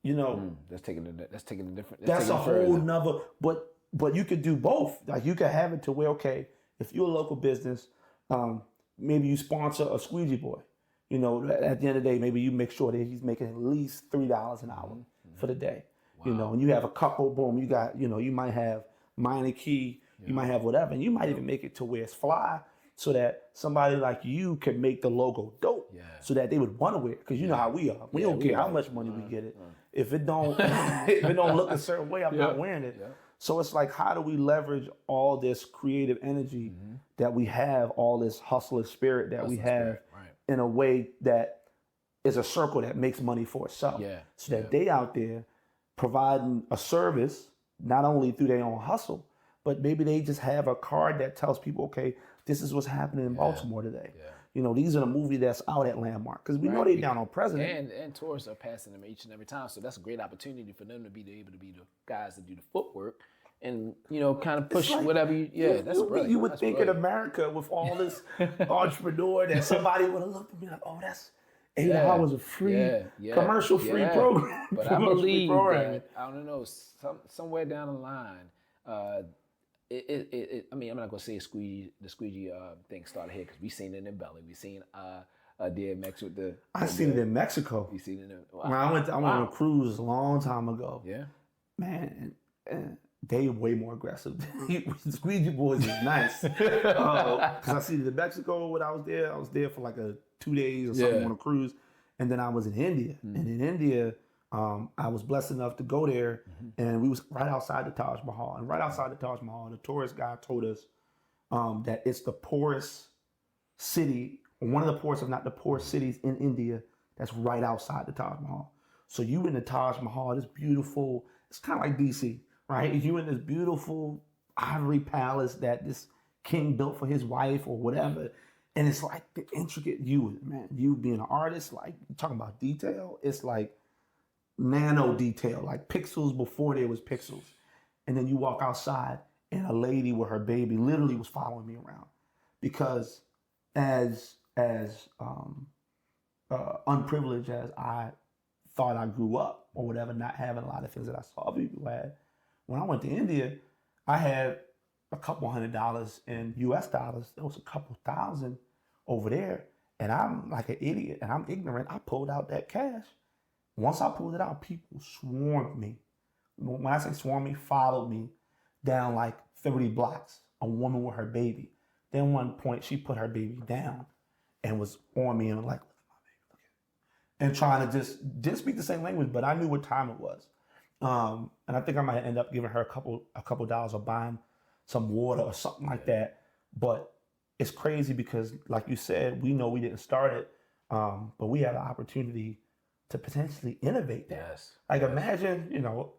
That's taking it different. That's a whole nother. But you could do both. Like, you could have it to where, okay, if you're a local business, maybe you sponsor a Squeegee Boy. At the end of the day, maybe you make sure that he's making at least $3 an hour for the day. Wow. And you have a couple, boom, you got, you might have Minor Key, you might have whatever, and you might even make it to where it's fly so that somebody like you can make the logo dope, so that they would want to wear it. Because you know how we are. We don't care how much money we get it. If it don't, if it don't look a certain way, I'm not wearing it. So it's like, how do we leverage all this creative energy that we have, all this hustler spirit that we have, in a way that is a circle that makes money for itself, so that they out there providing a service, not only through their own hustle, but maybe they just have a card that tells people, okay, this is what's happening in Baltimore today. You know, these are the movie that's out at Landmark, because we know they down on President. And tourists are passing them each and every time, so that's a great opportunity for them to be able to be the guys that do the footwork and, you know, kind of push like, whatever you, that's brilliant. You would that's think brilliant. in America with all this entrepreneur that somebody would have looked at me like, oh, that's 8 hours of free, commercial-free program. But I believe that, I don't know, somewhere down the line, I mean, I'm not gonna say the squeegee thing started here, because we seen it in Belly. We seen DMX with the. I seen it in Mexico. You seen it in? When I went on a cruise a long time ago. Yeah. Man, they way more aggressive. Squeegee Boys is nice. Because I seen it in Mexico when I was there. I was there for like 2 days or something on a cruise, and then I was in India. And in India, I was blessed enough to go there, and we was right outside the Taj Mahal. And right outside the Taj Mahal, the tourist guy told us that it's the poorest city, one of the poorest, if not the poorest cities in India, that's right outside the Taj Mahal. So you in the Taj Mahal, this beautiful, it's kind of like DC, right? You in this beautiful ivory palace that this king built for his wife or whatever. And it's like the intricate you being an artist, like talking about detail, it's like nano detail, like pixels before there was pixels. And then you walk outside and a lady with her baby literally was following me around, because as unprivileged as I thought I grew up or whatever, not having a lot of things that I saw people had, when I went to India, I had a couple $100 in US dollars. There was a couple thousand over there. And I'm like an idiot and I'm ignorant. I pulled out that cash. Once I pulled it out, people swarmed me. When I say swarmed me, followed me down like 30 blocks, a woman with her baby. Then one point she put her baby down and was on me and like, look at my baby, look at it. And trying to just didn't speak the same language, but I knew what time it was. And I think I might end up giving her a couple dollars or buying some water or something like that. But it's crazy because, like you said, we know we didn't start it, but we had an opportunity to potentially innovate that. Yes. Like imagine, you know,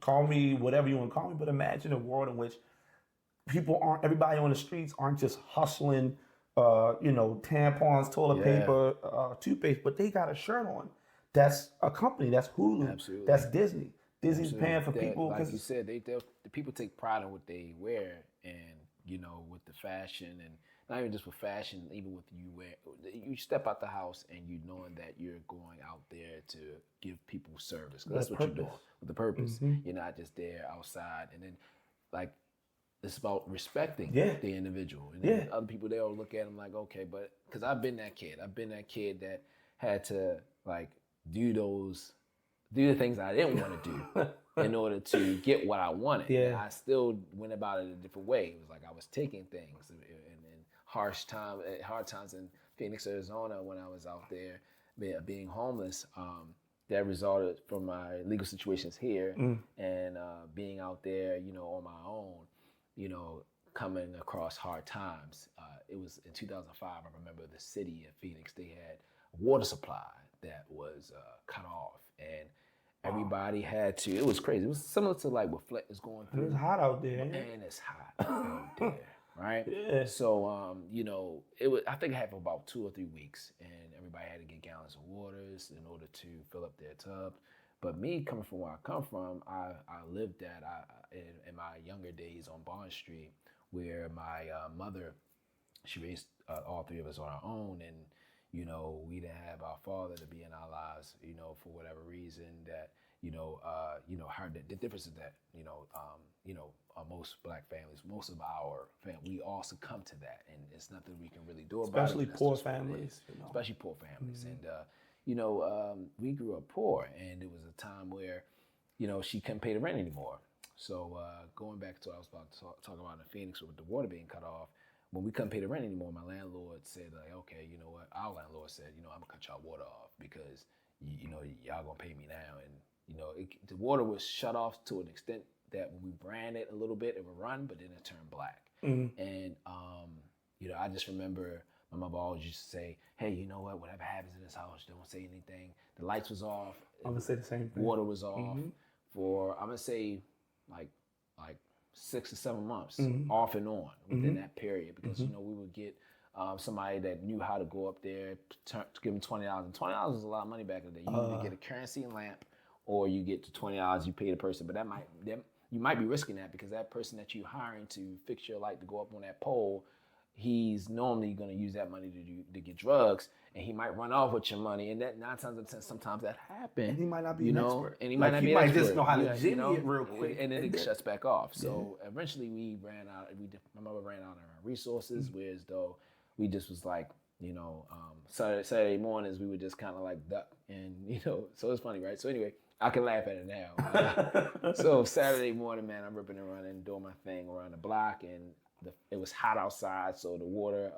call me whatever you want to call me, but imagine a world in which everybody on the streets aren't just hustling, you know, tampons, toilet paper, toothpaste, but they got a shirt on. That's a company. That's Hulu. Absolutely. That's Disney. Disney's Absolutely. paying for people. Like you said, the people take pride in what they wear, and you know, with the fashion, and not even just with fashion, even with you wear. You step out the house and you knowing that you're going out there to give people service. That's what you're doing with the purpose. You're not just there outside, and then like it's about respecting the individual. And then other people, they'll look at them like, okay, but because I've been that kid. I've been that kid that had to like do the things I didn't want to do in order to get what I wanted. And I still went about it a different way. It was like I was taking things in hard times in Phoenix, Arizona, when I was out there being homeless. That resulted from my legal situations here and being out there, you know, on my own, you know, coming across hard times. It was in 2005. I remember the city of Phoenix, they had a water supply that was cut off, and everybody had to. It was crazy. It was similar to like what Fleck is going through. It's hot out there. And it's hot out there, right? Yeah. So, you know, it was. I think it happened about 2 or 3 weeks, and everybody had to get gallons of waters in order to fill up their tubs. But me, coming from where I come from, I lived that in my younger days on Bond Street, where my mother, she raised all 3 of us on our own, and you know, we didn't have our father to be in our lives, you know, for whatever reason that, the difference is that, most black families, most of our family, we all succumb to that, and it's nothing we can really do about it. Especially poor families. You know. Especially poor families. And, we grew up poor, and it was a time where, you know, she couldn't pay the rent anymore. So going back to what I was about to talk about in Phoenix with the water being cut off, when we couldn't pay the rent anymore, my landlord said, like, okay, you know what? Our landlord said, I'm gonna cut y'all water off because y'all gonna pay me now. And the water was shut off to an extent that when we ran it a little bit, it would run, but then it turned black. And I just remember my mother always used to say, hey, you know what? Whatever happens in this house, don't say anything. The lights was off. I'm gonna say the same thing. Water was off for, I'm gonna say, like 6 to 7 months, off and on within that period, because we would get somebody that knew how to go up there, to give them $20, and $20 was a lot of money back in the day. You either get a kerosene lamp, or you get to $20 you pay the person, but you might be risking that because that person that you're hiring to fix your light to go up on that pole, he's normally going to use that money to get drugs, and he might run off with your money, and that 9 times out of 10, sometimes that happens. And he might not be an expert. And he might not be an expert. Just know how to jimmy it real quick, and then it shuts back off. So eventually, we ran out. My mother ran out of our resources, whereas though we just was like, Saturday mornings we would just kind of like duck, and so it's funny, right? So anyway, I can laugh at it now. So Saturday morning, man, I'm ripping and running, doing my thing around the block, and it was hot outside, so the water,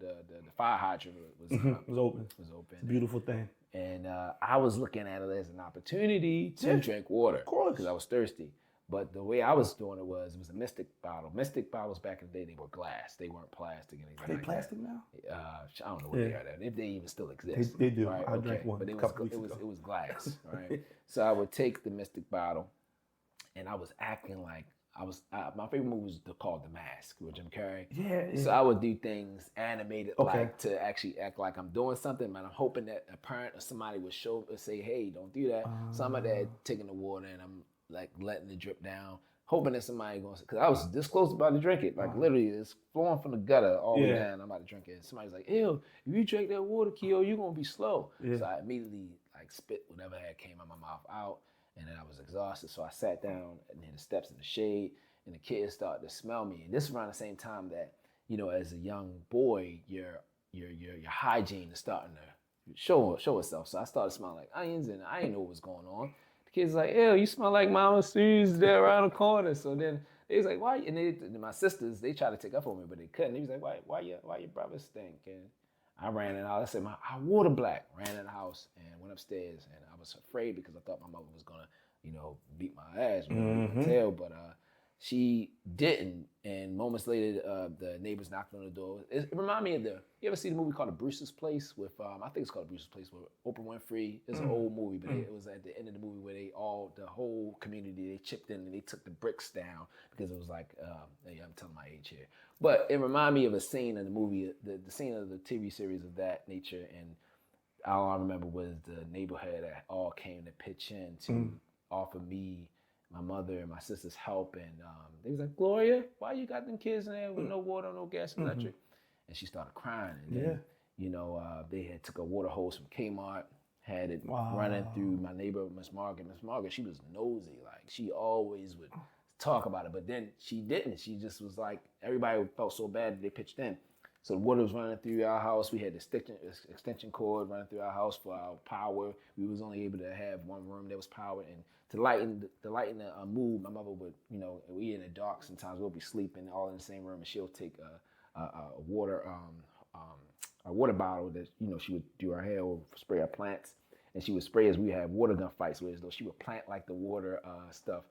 the fire hydrant was open. It's a beautiful thing. And I was looking at it as an opportunity to drink water, of course, because I was thirsty. But the way I was doing it was a Mystic bottle. Mystic bottles back in the day, they were glass. They weren't plastic. Are they plastic now? I don't know what they are now. If they even still exist. They do. Right? I drank one but a couple weeks ago. It was glass, right? So I would take the Mystic bottle, and I was acting like my favorite movie was called The Mask with Jim Carrey. Yeah. So I would do things animated, like to actually act like I'm doing something, but I'm hoping that a parent or somebody would say, hey, don't do that. So I'm at that taking the water, and I'm like letting it drip down, hoping that somebody goes, because I was this close about to drink it. Like literally, it's flowing from the gutter all the way down. I'm about to drink it. And somebody's like, ew, if you drink that water, Keo, you're going to be slow. So I immediately like spit whatever had came out of my mouth out. And then I was exhausted, so I sat down near the steps in the shade, and the kids started to smell me. And this is around the same time that, as a young boy, your hygiene is starting to show itself. So I started smelling like onions, and I didn't know what was going on. The kids like, ew, you smell like Mama Sue's there around the corner. So then they was like, why? And my sisters, they tried to take up on me, but they couldn't. They was like, why your brother stink? And I ran in the house. I said, our water black. Ran in the house and went upstairs, and I was afraid because I thought my mother was gonna, beat my ass, beat my tail, but she didn't. And moments later, the neighbors knocked on the door. It reminded me of you ever see the movie called The Brewster's Place with, I think it's called The Brewster's Place with Oprah Winfrey. It's an old movie, but it was at the end of the movie where the whole community, they chipped in and they took the bricks down because it was like, I'm telling my age here. But it reminded me of a scene in the movie, the scene of the TV series of that nature. And all I remember was the neighborhood that all came to pitch in to offer me, my mother, and my sister's help. And they was like, Gloria, why you got them kids in there with no water, no gas, and electric? And she started crying. And then, they had took a water hose from Kmart, had it running through my neighbor, Miss Margaret. Miss Margaret, she was nosy. Like, she always would talk about it, but then she didn't. She just was like, everybody felt so bad that they pitched in. So the water was running through our house. We had the extension cord running through our house for our power. We was only able to have one room that was powered. And to lighten the mood, my mother would, we in the dark sometimes, we'll be sleeping all in the same room, and she'll take a water bottle that, she would do her hair or spray our plants. And she would spray as we had water gun fights, where as though she would plant like the water stuff.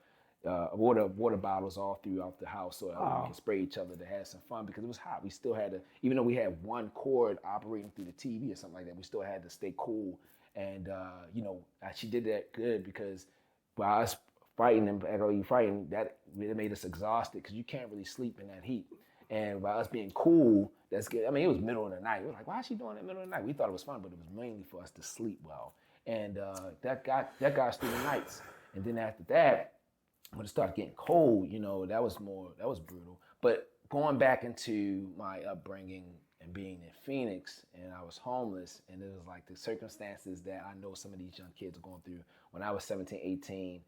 Water bottles all throughout the house, so that we could spray each other to have some fun, because it was hot. We still had to, even though we had one cord operating through the TV or something like that, we still had to stay cool. And she did that good, because by us fighting and that it made us exhausted, because you can't really sleep in that heat. And by us being cool, that's good. I mean, it was middle of the night. We were like, why is she doing it middle of the night? We thought it was fun, but it was mainly for us to sleep well. And that got us through the nights. And then after that, when it started getting cold, that was brutal. But going back into my upbringing and being in Phoenix, and I was homeless, and it was like the circumstances that I know some of these young kids are going through. When I was 17, 18,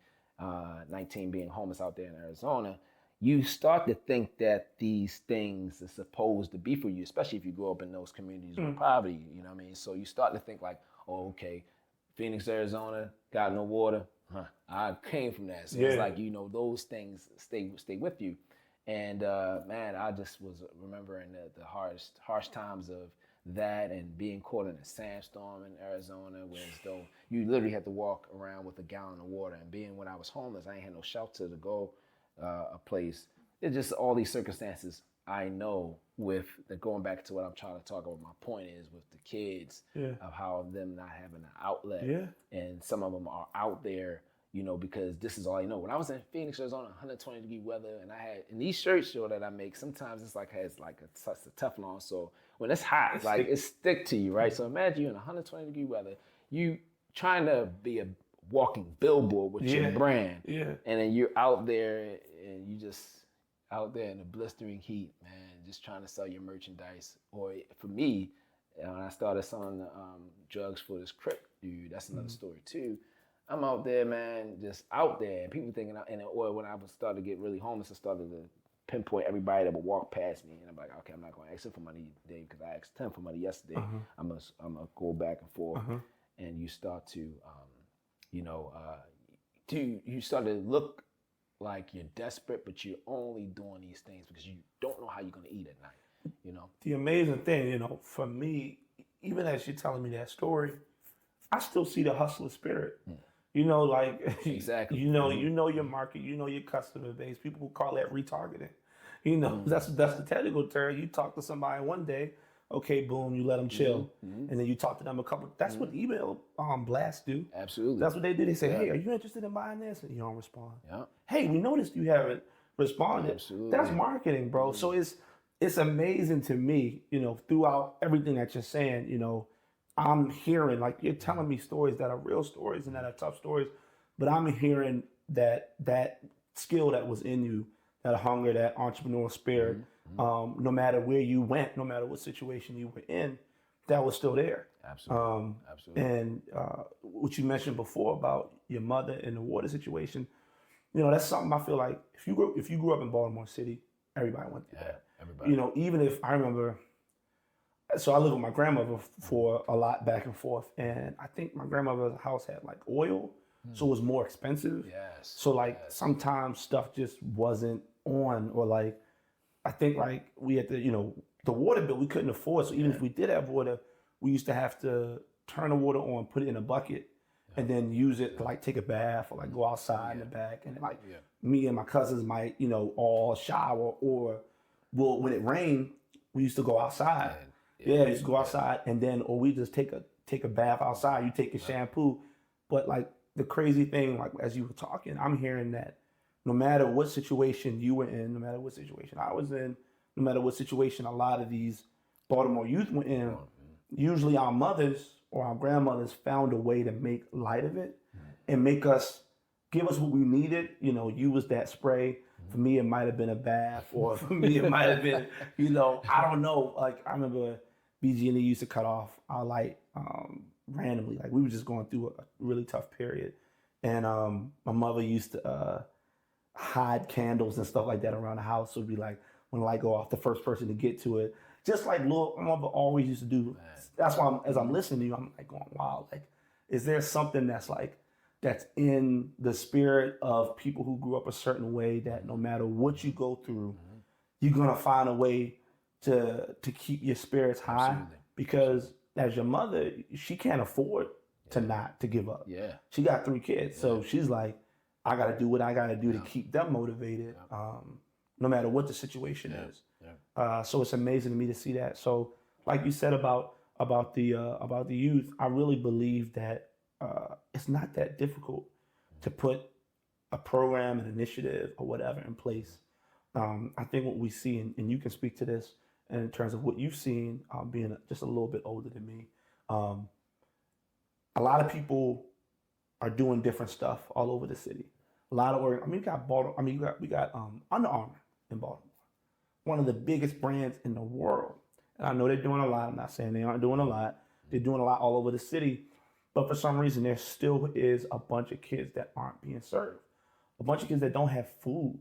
19, being homeless out there in Arizona, you start to think that these things are supposed to be for you, especially if you grow up in those communities with poverty, you know what I mean? So you start to think like, oh, okay, Phoenix, Arizona, got no water. I came from that. So it's like, those things stay with you. And man, I just was remembering the harsh times of that, and being caught in a sandstorm in Arizona, where as though you literally had to walk around with a gallon of water. And being when I was homeless, I ain't had no shelter to go a place. It's just all these circumstances I know with going back to what I'm trying to talk about. My point is with the kids of how them not having an outlet, and some of them are out there, you know, because this is all I know. When I was in Phoenix, Arizona, 120-degree weather, and I had in these shirts that I make. Sometimes it's like has like a Teflon, so when it's hot, it's like it stick to you, right? So imagine you in 120-degree weather, you trying to be a walking billboard with your brand, and then you're out there and you just out there in the blistering heat, man, just trying to sell your merchandise. Or for me, when I started selling the drugs for this Crip dude, that's another story too. I'm out there, man, just out there, and people thinking, or when I started to get really homeless, I started to pinpoint everybody that would walk past me, and I'm like, okay, I'm not going to ask him for money today because I asked him for money yesterday. I'm gonna go back and forth, and you start to, you start to look like you're desperate, but you're only doing these things because you don't know how you're going to eat at night, you know? The amazing thing, for me, even as you're telling me that story, I still see the hustler spirit. Like, exactly. you know your market, you know your customer base. People will call that retargeting. That's the technical term. You talk to somebody one day, okay, boom, you let them chill. And then you talk to them a couple. That's what email blasts do. Absolutely. That's what they do. They say, hey, are you interested in buying this? And you don't respond. Yeah. Hey, we noticed you haven't responded. Absolutely. That's marketing, bro. So it's amazing to me, throughout everything that you're saying, I'm hearing, like, you're telling me stories that are real stories and that are tough stories, but I'm hearing that skill that was in you, that hunger, that entrepreneurial spirit, no matter where you went, no matter what situation you were in, that was still there. Absolutely. Absolutely. And what you mentioned before about your mother and the water situation, that's something I feel like if you grew up in Baltimore City, everybody went through that. Everybody. Even if I remember, so I lived with my grandmother for a lot back and forth, and I think my grandmother's house had like oil, so it was more expensive. Yes. So sometimes stuff just wasn't on, or like I think like we had to, the water bill we couldn't afford. So even if we did have water, we used to have to turn the water on, put it in a bucket, and then use it to like take a bath or like go outside in the back. And like me and my cousins might, all shower, or when it rained, we used to go outside. We used to go outside, and then or we just take a bath outside. You take a shampoo, but like the crazy thing, like as you were talking, I'm hearing that no matter what situation you were in, no matter what situation I was in, no matter what situation a lot of these Baltimore youth were in, usually our mothers or our grandmothers found a way to make light of it and give us what we needed. You was that spray. For me, it might have been a bath, or for me, it might have been, I don't know. Like I remember BG&E used to cut off our light randomly. Like we were just going through a really tough period. And my mother used to hide candles and stuff like that around the house. So it'd be like, when the light go off, the first person to get to it. Just like my mother always used to do. That's why as I'm listening to you, I'm like going, wow, like, is there something that's in the spirit of people who grew up a certain way, that no matter what you go through, you're going to find a way to keep your spirits high? Absolutely. Because as your mother, she can't afford to give up. Yeah. She got 3 kids. So she's like, I got to do what I got to do to keep them motivated, no matter what the situation is. So it's amazing to me to see that. So like you said about the youth, I really believe that it's not that difficult to put a program, an initiative, or whatever in place. I think what we see, and you can speak to this, and in terms of what you've seen, being just a little bit older than me, a lot of people are doing different stuff all over the city. A lot of work. We got Under Armour in Baltimore, one of the biggest brands in the world. And I know they're doing a lot. I'm not saying they aren't doing a lot. They're doing a lot all over the city. But for some reason, there still is a bunch of kids that aren't being served. A bunch of kids that don't have food.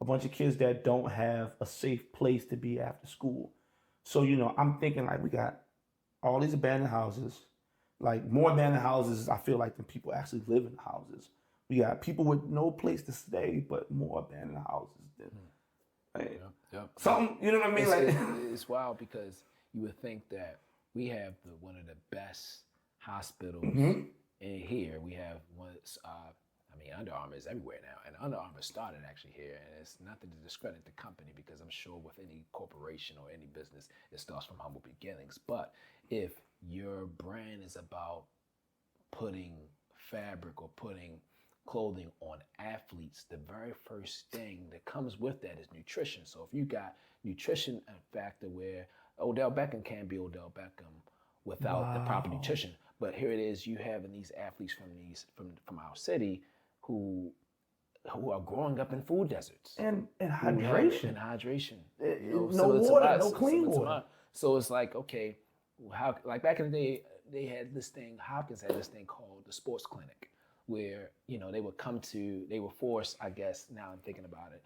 A bunch of kids that don't have a safe place to be after school. So, I'm thinking like we got all these abandoned houses, like more abandoned houses, I feel like, than people actually live in houses. We got people with no place to stay, but more abandoned houses Like, Yep. something, you know what I mean? It's wild because you would think that we have one of the best hospitals in here. We have one. Under Armour is everywhere now, and Under Armour started actually here, and it's nothing to discredit the company because I'm sure with any corporation or any business, it starts from humble beginnings. But if your brand is about putting fabric or putting clothing on athletes, the very first thing that comes with that is nutrition. So if you got nutrition a factor where Odell Beckham can't be Odell Beckham without the proper nutrition. But here it is, you having these athletes from our city who are growing up in food deserts. And hydration. And hydration. No water, no clean water. So it's like, okay, how, like back in the day, they had this thing, Hopkins had this thing called the sports clinic, where, they were forced, I guess, now I'm thinking about it,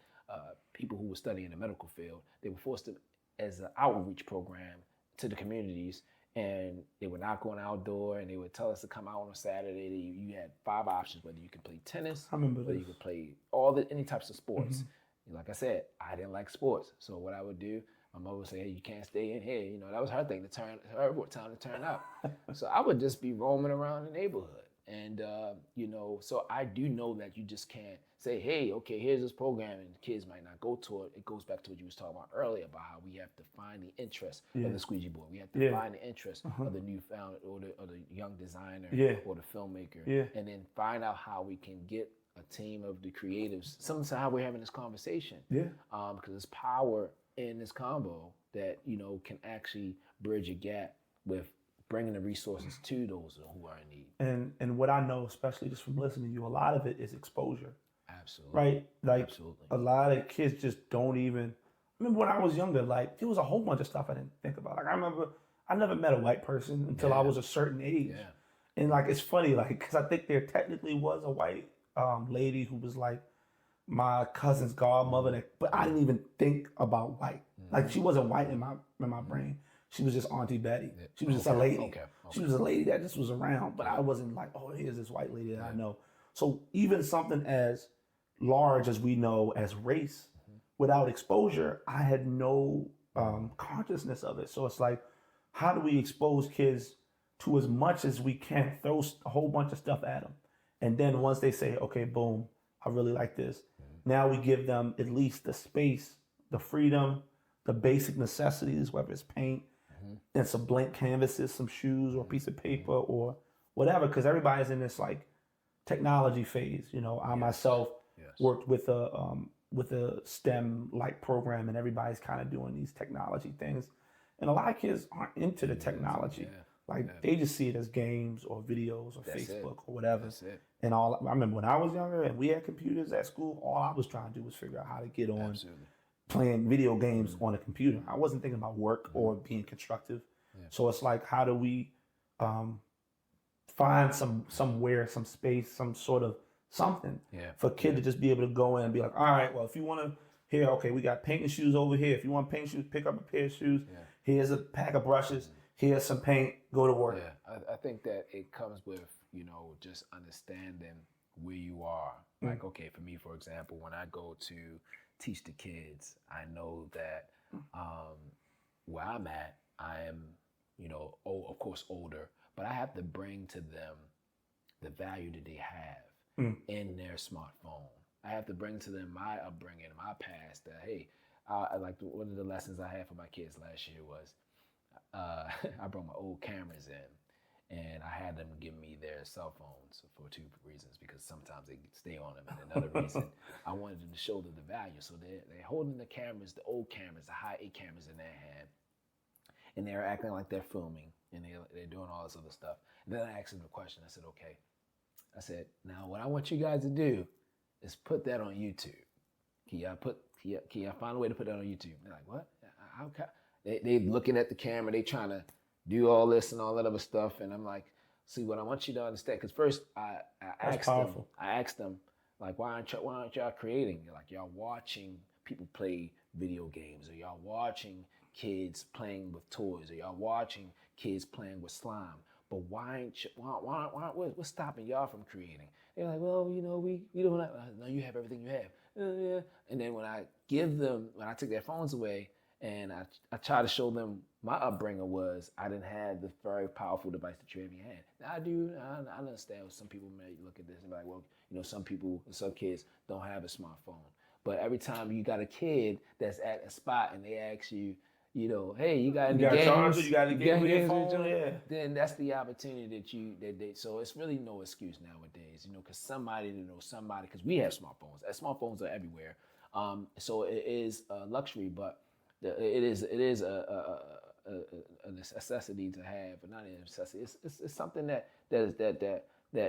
people who were studying the medical field, they were forced to, as an outreach program to the communities, and they were not going outdoor, and they would tell us to come out on a Saturday. You had 5 options, whether you could play tennis, whether you could play any types of sports. Like I said, I didn't like sports, so what I would do, my mother would say, hey, you can't stay in here. That was her thing, her time to turn up. So I would just be roaming around the neighborhood. And, so I do know that you just can't say, hey, okay, here's this program, and kids might not go to it. It goes back to what you was talking about earlier about how we have to find the interest of the squeegee board. We have to find the interest of the newfound or the young designer or the filmmaker, and then find out how we can get a team of the creatives. Similar to how we're having this conversation. Because there's power in this combo that, can actually bridge a gap with bringing the resources to those who are in need. And what I know, especially just from listening to you, a lot of it is exposure. Absolutely. Right? Like, a lot of kids just don't even, I remember when I was younger, like, there was a whole bunch of stuff I didn't think about. Like, I remember I never met a white person until I was a certain age. And, like, it's funny, like, because I think there technically was a white lady who was, like, my cousin's godmother, but I didn't even think about white. Like, she wasn't white in my brain. She was just Auntie Betty. She was just a lady. She was a lady that just was around, but I wasn't like, oh, here's this white lady that I know. So even something as large as we know as race, without exposure, I had no consciousness of it. So it's like, how do we expose kids to as much as we can, throw a whole bunch of stuff at them. And then once they say, okay, boom, I really like this. Now we give them at least the space, the freedom, the basic necessities, whether it's paint, and some blank canvases, some shoes or a piece of paper or whatever, because everybody's in this like technology phase. I myself worked with a STEM like program, and everybody's kind of doing these technology things. And a lot of kids aren't into the technology. They just see it as games or videos or Facebook or whatever. And I remember when I was younger and we had computers at school, all I was trying to do was figure out how to get on playing video games on a computer. I wasn't thinking about work or being constructive. So it's like, how do we find somewhere, some space, some sort of something for a kid to just be able to go in and be like, all right, well, if you want to, here, okay, we got paint and shoes over here. If you want paint shoes, pick up a pair of shoes. Here's a pack of brushes. Here's some paint. Go to work. I think that it comes with, just understanding where you are. Like, okay, for me, for example, when I go to teach the kids, I know that where I'm at, I am, of course, older, but I have to bring to them the value that they have in their smartphone. I have to bring to them my upbringing, my past, that, hey, one of the lessons I had for my kids last year was I brought my old cameras in, and I had them give me their cell phones for 2 reasons, because sometimes they stay on them, and another reason, I wanted them to show them the value. So they're holding the cameras, the old cameras, the high-8 cameras in their hand, and they're acting like they're filming, and they're doing all this other stuff. And then I asked them the question. I said, okay. I said, now what I want you guys to do is put that on YouTube. Can y'all find a way to put that on YouTube? They're like, what? How can they looking at the camera, they trying to do all this and all that other stuff. And I'm like, see, what I want you to understand, because first I asked them, like, why aren't y'all creating? Like, y'all watching people play video games, or y'all watching kids playing with toys, or y'all watching kids playing with slime. But what's stopping y'all from creating? They're like, well, we don't have, no, you have everything you have. yeah. And then when I take their phones away, and I try to show them my upbringing was I didn't have this very powerful device that you have in your hand. Now I understand some people may look at this and be like, well, some kids don't have a smartphone. But every time you got a kid that's at a spot and they ask you, hey, you got any games? You got any games with your phone? Yeah. Then that's the opportunity so it's really no excuse nowadays, because somebody to know somebody, because we have smartphones. Smartphones are everywhere. So it is a luxury, but it is a necessity to have, but not a necessity. It's something that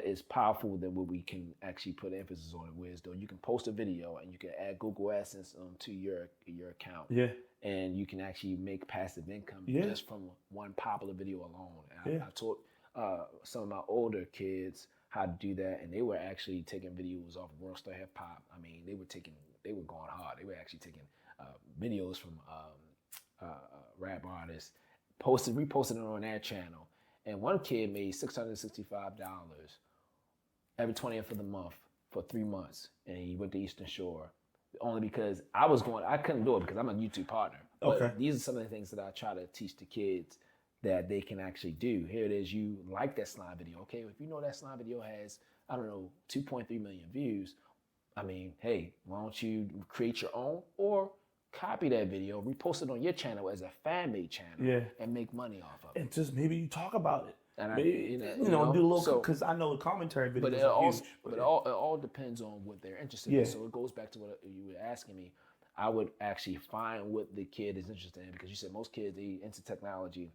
is powerful than what we can actually put emphasis on in wisdom. You can post a video and you can add Google AdSense to your account. Yeah. And you can actually make passive income just from one popular video alone. I taught some of my older kids how to do that, and they were actually taking videos off of Worldstar Hip Hop. I mean, they were going hard. They were actually taking videos from rap artists, reposted it on their channel. And one kid made $665 every 20th of the month for 3 months. And he went to Eastern Shore only because I couldn't do it because I'm a YouTube partner. But these are some of the things that I try to teach the kids that they can actually do. Here it is, you like that slime video. Okay, if you know that slime video has, 2.3 million views, I mean, hey, why don't you create your own or copy that video, repost it on your channel as a fan-made channel, and make money off of it. And just maybe you talk about it. And maybe, do a little, because I know the commentary videos are huge. But it all depends on what they're interested in. So it goes back to what you were asking me. I would actually find what the kid is interested in, because you said most kids, they into technology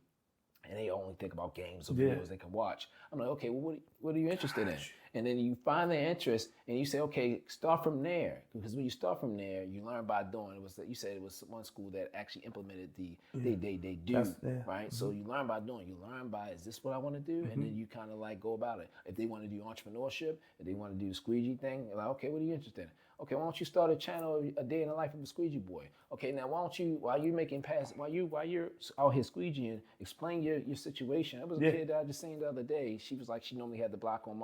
and they only think about games or videos they can watch. I'm like, okay, well, what are you interested in? And then you find their interest and you say, okay, start from there. Because when you start from there, you learn by doing. You said it was one school that actually implemented they do, right? Mm-hmm. So you learn by doing. You learn by, is this what I want to do? Mm-hmm. And then you kind of like go about it. If they want to do entrepreneurship, if they want to do the squeegee thing, you're like, okay, what are you interested in? Okay, why don't you start a channel, A Day in the Life of a Squeegee Boy? Okay, now while you're out here squeegeeing, explain your situation. There was a kid that I just seen the other day. She was like, she normally had the block on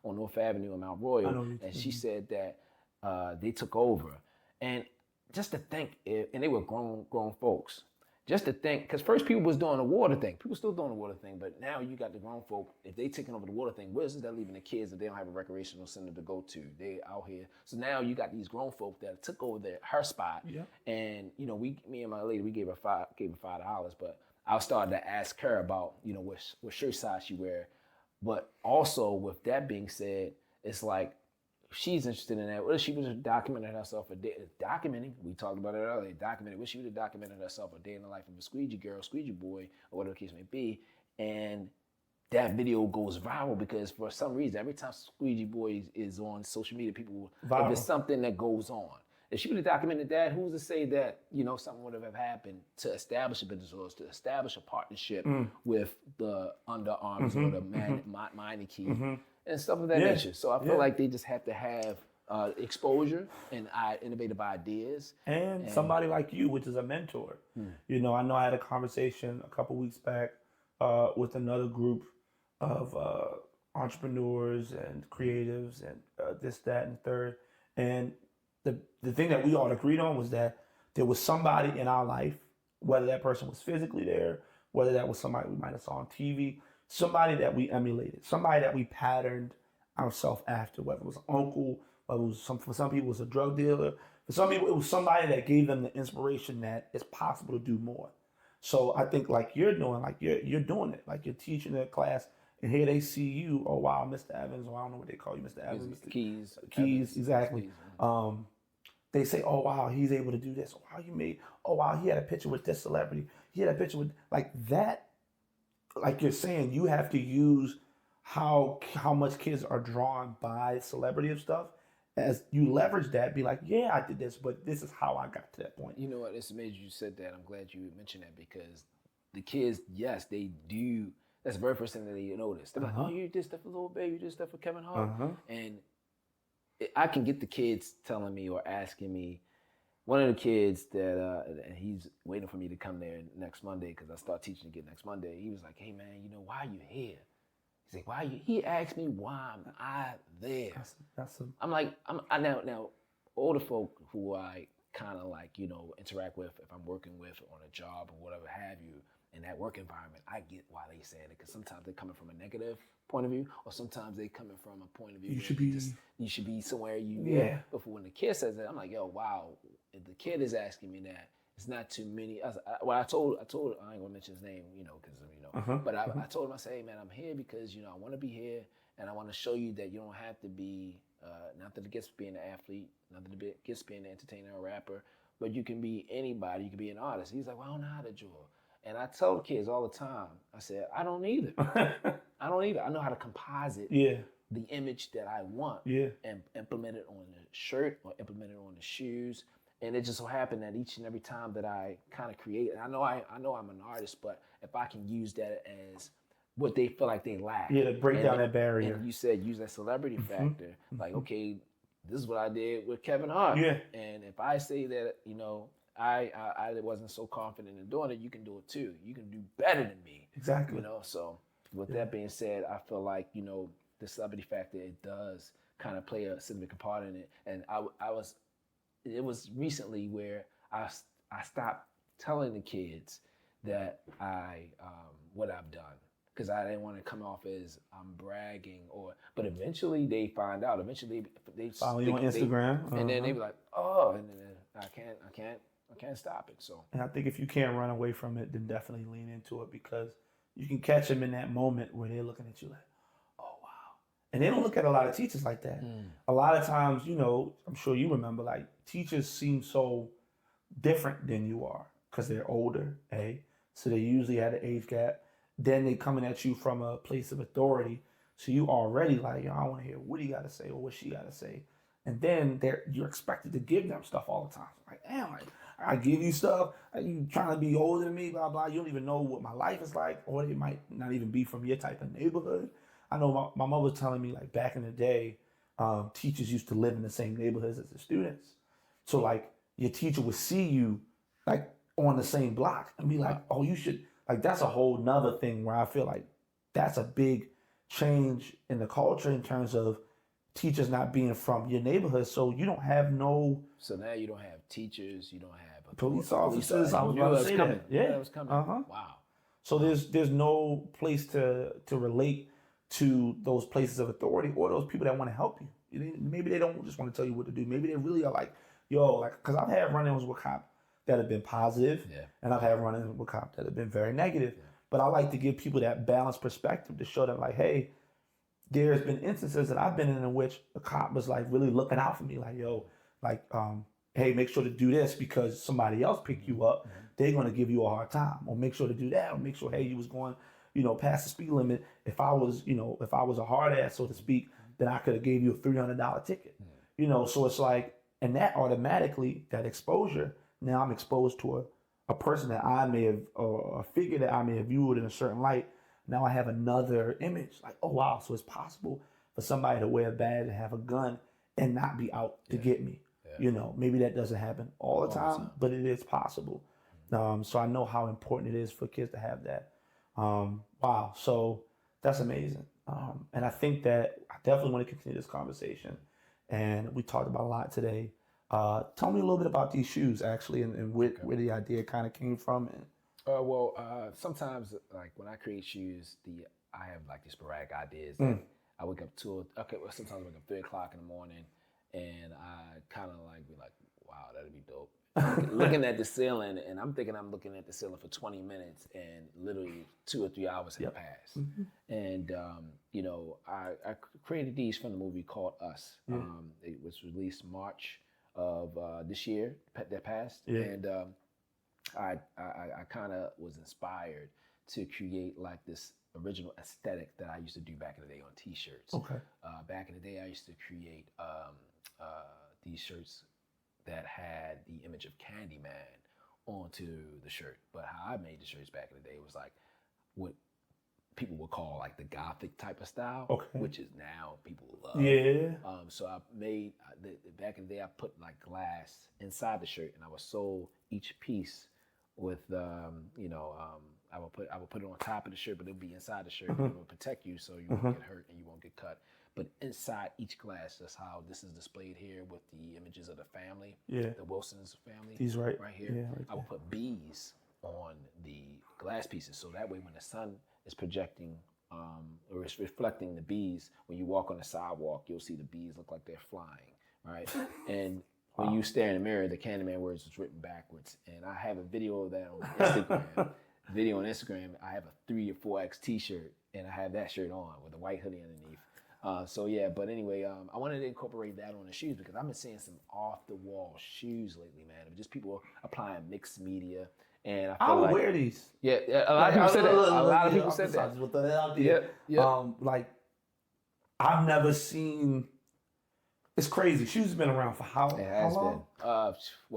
on North Avenue in Mount Royal, and she said that they took over. And just to think, and they were grown folks. Just to think, because first people was doing the water thing. People still doing the water thing, but now you got the grown folk. If they taking over the water thing, where's that leaving the kids if they don't have a recreational center to go to? They out here. So now you got these grown folk that took over her spot. Yeah. And me and my lady, we gave her $5, but I started to ask her about what shirt size she wear. But also with that being said, it's like, she's interested in that. What if she was documenting herself we talked about it earlier, what she would have documented herself a day in the life of a squeegee girl, squeegee boy, or whatever the case may be, and that video goes viral because for some reason, every time squeegee boy is on social media, people, if there's something that goes on, if she would have documented that, who's to say that, something would have happened to establish a business or to establish a partnership with the Under Armours or the Meineke and stuff of that nature. So I feel like they just have to have exposure and innovative ideas. And somebody like you, which is a mentor. I know I had a conversation a couple weeks back with another group of entrepreneurs and creatives and this, that, and third. And the thing that we all agreed on was that there was somebody in our life, whether that person was physically there, whether that was somebody we might have saw on TV, somebody that we emulated, somebody that we patterned ourselves after, whether it was an uncle, whether it was for some people it was a drug dealer, for some people it was somebody that gave them the inspiration that it's possible to do more. So I think like you're doing, like you're doing it, like you're teaching a class, and here they see you, oh wow, Mr. Evans, or I don't know what they call you, Mr. Evans, Mr. Keys, Evans, exactly. They say, oh wow, he's able to do this. Oh wow, he had a picture with this celebrity. He had a picture with like that. Like you're saying, you have to use how much kids are drawn by celebrity of stuff. As you leverage that, be like, yeah, I did this, but this is how I got to that point. You know what? It's amazing you said that. I'm glad you mentioned that because the kids, yes, they do. That's the very first thing that they notice. They're like, oh, you did stuff for Lil Baby, you did stuff for Kevin Hart. And I can get the kids telling me or asking me. One of the kids that he's waiting for me to come there next Monday because I start teaching again next Monday. He was like, "Hey man, why are you here?" He's like, "Why are you?" He asked me why I'm there. I'm like, now older folk who I kind of like, interact with if I'm working with on a job or whatever have you, in that work environment, I get why they saying it, because sometimes they're coming from a negative point of view, or sometimes they coming from a point of view you should be somewhere Yeah. But when the kid says that, I'm like, yo, wow. If the kid is asking me that, it's not too many. I told I ain't gonna mention his name, because but I told him, I said, hey man, I'm here because I want to be here, and I want to show you that you don't have to be not that it gets being an athlete, not that it gets being an entertainer or rapper, but you can be anybody. You can be an artist. He's like, well, I don't know how to draw. And I tell kids all the time, I said, I don't either. I don't either. I know how to composite the image that I want and implement it on the shirt or implement it on the shoes. And it just so happened that each and every time that I kind of create, and I know I'm an artist, but if I can use that as what they feel like they lack. Yeah, to break down that barrier. And you said use that celebrity factor. Like, okay, this is what I did with Kevin Hart. Yeah. And if I say that, I wasn't so confident in doing it, you can do it too. You can do better than me. Exactly. So with that being said, I feel like, the celebrity factor, it does kind of play a significant part in it. And it was recently where I stopped telling the kids that what I've done, because I didn't want to come off as I'm bragging, but eventually they find out. Eventually they follow you on Instagram, and then they be like, oh, and then I can't stop it. So, and I think if you can't run away from it, then definitely lean into it, because you can catch them in that moment where they're looking at you like, oh wow, and they don't look at a lot of teachers like that. A lot of times, I'm sure you remember, like, teachers seem so different than you are because they're older, so they usually had an age gap. Then they coming at you from a place of authority, so you already like, I want to hear what he got to say or what she got to say, and then you're expected to give them stuff all the time. Like, damn, I give you stuff. You trying to be older than me, blah blah. You don't even know what my life is like, or it might not even be from your type of neighborhood. I know my mother was telling me, like, back in the day, teachers used to live in the same neighborhoods as the students. So like your teacher would see you like on the same block and be like, oh, you should, like, that's a whole nother thing where I feel like that's a big change in the culture in terms of teachers not being from your neighborhood. So you don't have So now you don't have teachers, you don't have police officers. I was about to say that. Yeah, it was coming. Wow. So there's no place to relate to those places of authority or those people that want to help you. Maybe they don't just want to tell you what to do. Maybe they really are like, yo, like, because I've had run-ins with cops that have been positive, and I've had run-ins with cops that have been very negative. But I like to give people that balanced perspective to show them, like, hey, there's been instances that I've been in which a cop was like really looking out for me, like, yo, like, hey, make sure to do this because somebody else picked you up. They're going to give you a hard time. Or make sure to do that. Or make sure, hey, you was going, past the speed limit. If I was a hard ass, so to speak, then I could have gave you a $300 ticket. So it's like, and that automatically, that exposure, now I'm exposed to a person that I may have, or a figure that I may have viewed in a certain light. Now I have another image. Like, oh wow, so it's possible for somebody to wear a badge and have a gun and not be out to get me. Maybe that doesn't happen all the time, but it is possible. So I know how important it is for kids to have that. Wow, so that's amazing. And I think that I definitely want to continue this conversation. And we talked about a lot today. Tell me a little bit about these shoes, actually, and where the idea kind of came from. Sometimes, like, when I create shoes, I have like these sporadic ideas. That I wake up sometimes I wake up 3 o'clock in the morning, and I kind of like be like, wow, that'd be dope. Looking at the ceiling, and I'm thinking I'm looking at the ceiling for 20 minutes, and literally 2 or 3 hours have passed. And I created these from the movie called Us. It was released March of this year that passed, and I kind of was inspired to create like this original aesthetic that I used to do back in the day on T-shirts. Okay. Back in the day, I used to create these shirts that had the image of Candyman onto the shirt. But how I made the shirts back in the day was like what people would call like the gothic type of style, which is now people love. So I made back in the day, I put like glass inside the shirt, and I would sew each piece with I I would put it on top of the shirt, but it'll be inside the shirt. It will protect you so you won't get hurt and you won't get cut. But inside each glass, that's how this is displayed here with the images of the family, the Wilson's family. These right here. Yeah, right I would put bees on the glass pieces, so that way when the sun is projecting or it's reflecting the bees, when you walk on the sidewalk, you'll see the bees look like they're flying, right? And when you stare in the mirror, the Candyman words was written backwards. And I have a video of that on Instagram. I have a 3 or 4X t-shirt, and I have that shirt on with a white hoodie underneath. So yeah, but anyway, I wanted to incorporate that on the shoes because I've been seeing some off-the-wall shoes lately, man. Just people applying mixed media. And I feel wear these. Yeah, a lot of people said that. A lot of people said that. With the out there. Like, I've never seen. It's crazy. Shoes have been around for how long?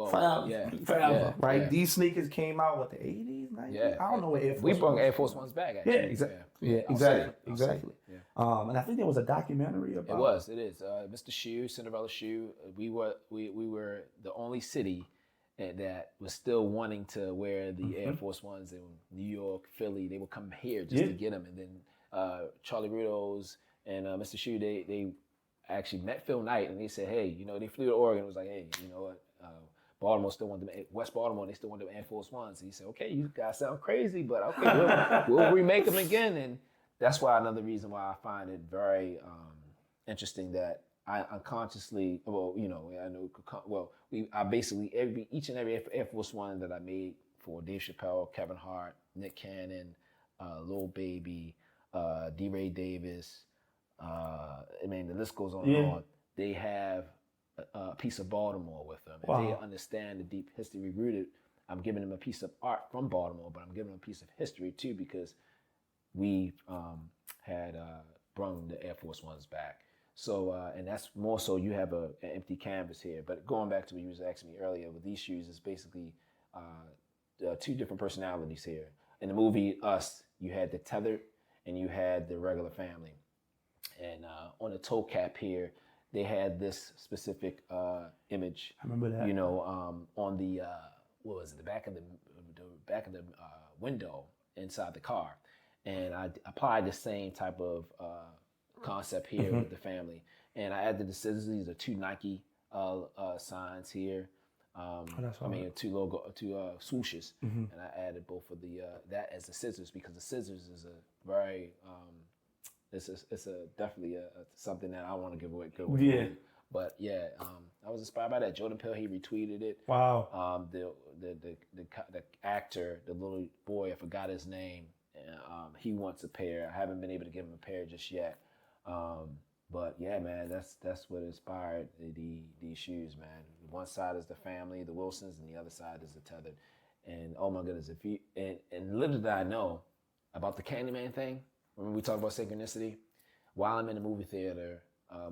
Forever, right? Yeah. These sneakers came out what, the 80s, 90s? Yeah. I don't know what Air Force. We brought Air Force Ones back. Actually. Exactly. And I think there was a documentary about. It is. Mr. Shoe, Cinderella Shoe. We were the only city that was still wanting to wear the Air Force Ones in New York, Philly. They would come here just to get them, and then Charlie Rudo's and Mr. Shoe, they actually met Phil Knight, and they said, hey, they flew to Oregon. It was like, hey, you know what? Baltimore still wanted them. West Baltimore, they still wanted them Air Force Ones. And he said, okay, you guys sound crazy, but okay, we'll remake them again. And that's why another reason why I find it very interesting that I unconsciously, I basically each and every Air Force One that I made for Dave Chappelle, Kevin Hart, Nick Cannon, Lil Baby, D-Ray Davis. The list goes on and on. They have a piece of Baltimore with them. Wow. And they understand the deep history rooted. I'm giving them a piece of art from Baltimore, but I'm giving them a piece of history too because we had brung the Air Force Ones back. So, and that's more so you have an empty canvas here. But going back to what you was asking me earlier with these shoes, is basically two different personalities here. In the movie Us, you had the tethered and you had the regular family. And on the toe cap here, they had this specific image. I remember that. On the the back of the window inside the car, and I applied the same type of concept here with the family. And I added the scissors. These are 2 Nike signs here. Two swooshes, and I added both of the that as the scissors because the scissors is a very it's definitely something that I want to give away. But I was inspired by that. Jordan Peele, he retweeted it. Wow. The actor, the little boy, I forgot his name. He wants a pair. I haven't been able to give him a pair just yet. But yeah, man, that's what inspired these shoes, man. One side is the family, the Wilsons, and the other side is the tethered. And oh my goodness, if you and little did I know about the Candyman thing. Remember we talked about synchronicity? While I'm in the movie theater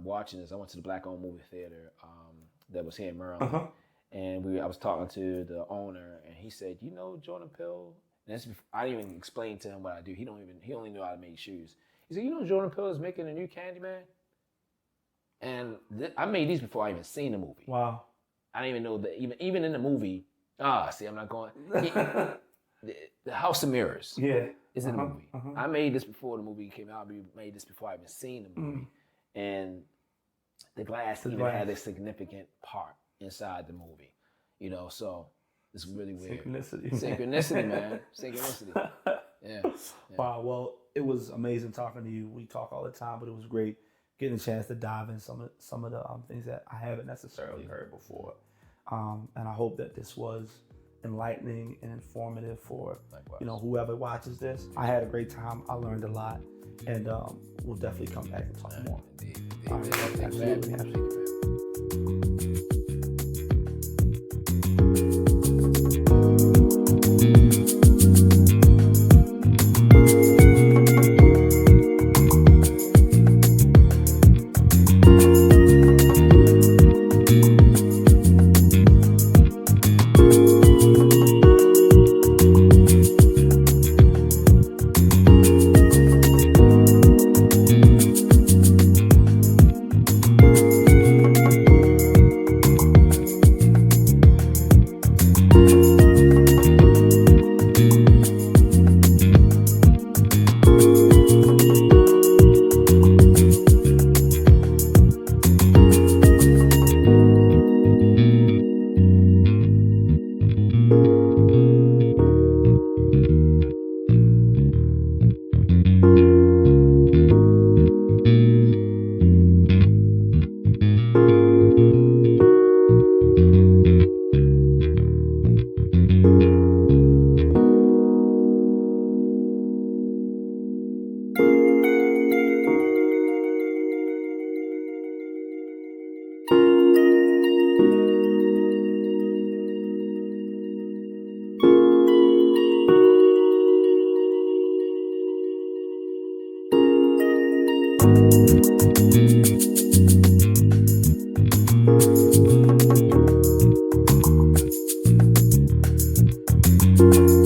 watching this, I went to the black-owned movie theater that was here in Maryland. And I was talking to the owner, and he said, "You know Jordan Peele?" And I didn't even explain to him what I do. He only knew how to make shoes. He said, "You know Jordan Peele is making a new Candyman?" And I made these before I even seen the movie. Wow. I didn't even know that even in the movie. I'm not going. The House of Mirrors. Is in the movie. I made this before the movie came out. I made this before I even seen the movie. And the glass had a significant part inside the movie. So it's really weird. Synchronicity, man. Synchronicity. Yeah. Wow. Well, it was amazing talking to you. We talk all the time, but it was great getting a chance to dive in some of the things that I haven't necessarily heard before. And I hope that this was enlightening and informative for whoever watches this. I had a great time. I learned a lot, and we'll definitely come back and talk more. Indeed. Absolutely. you.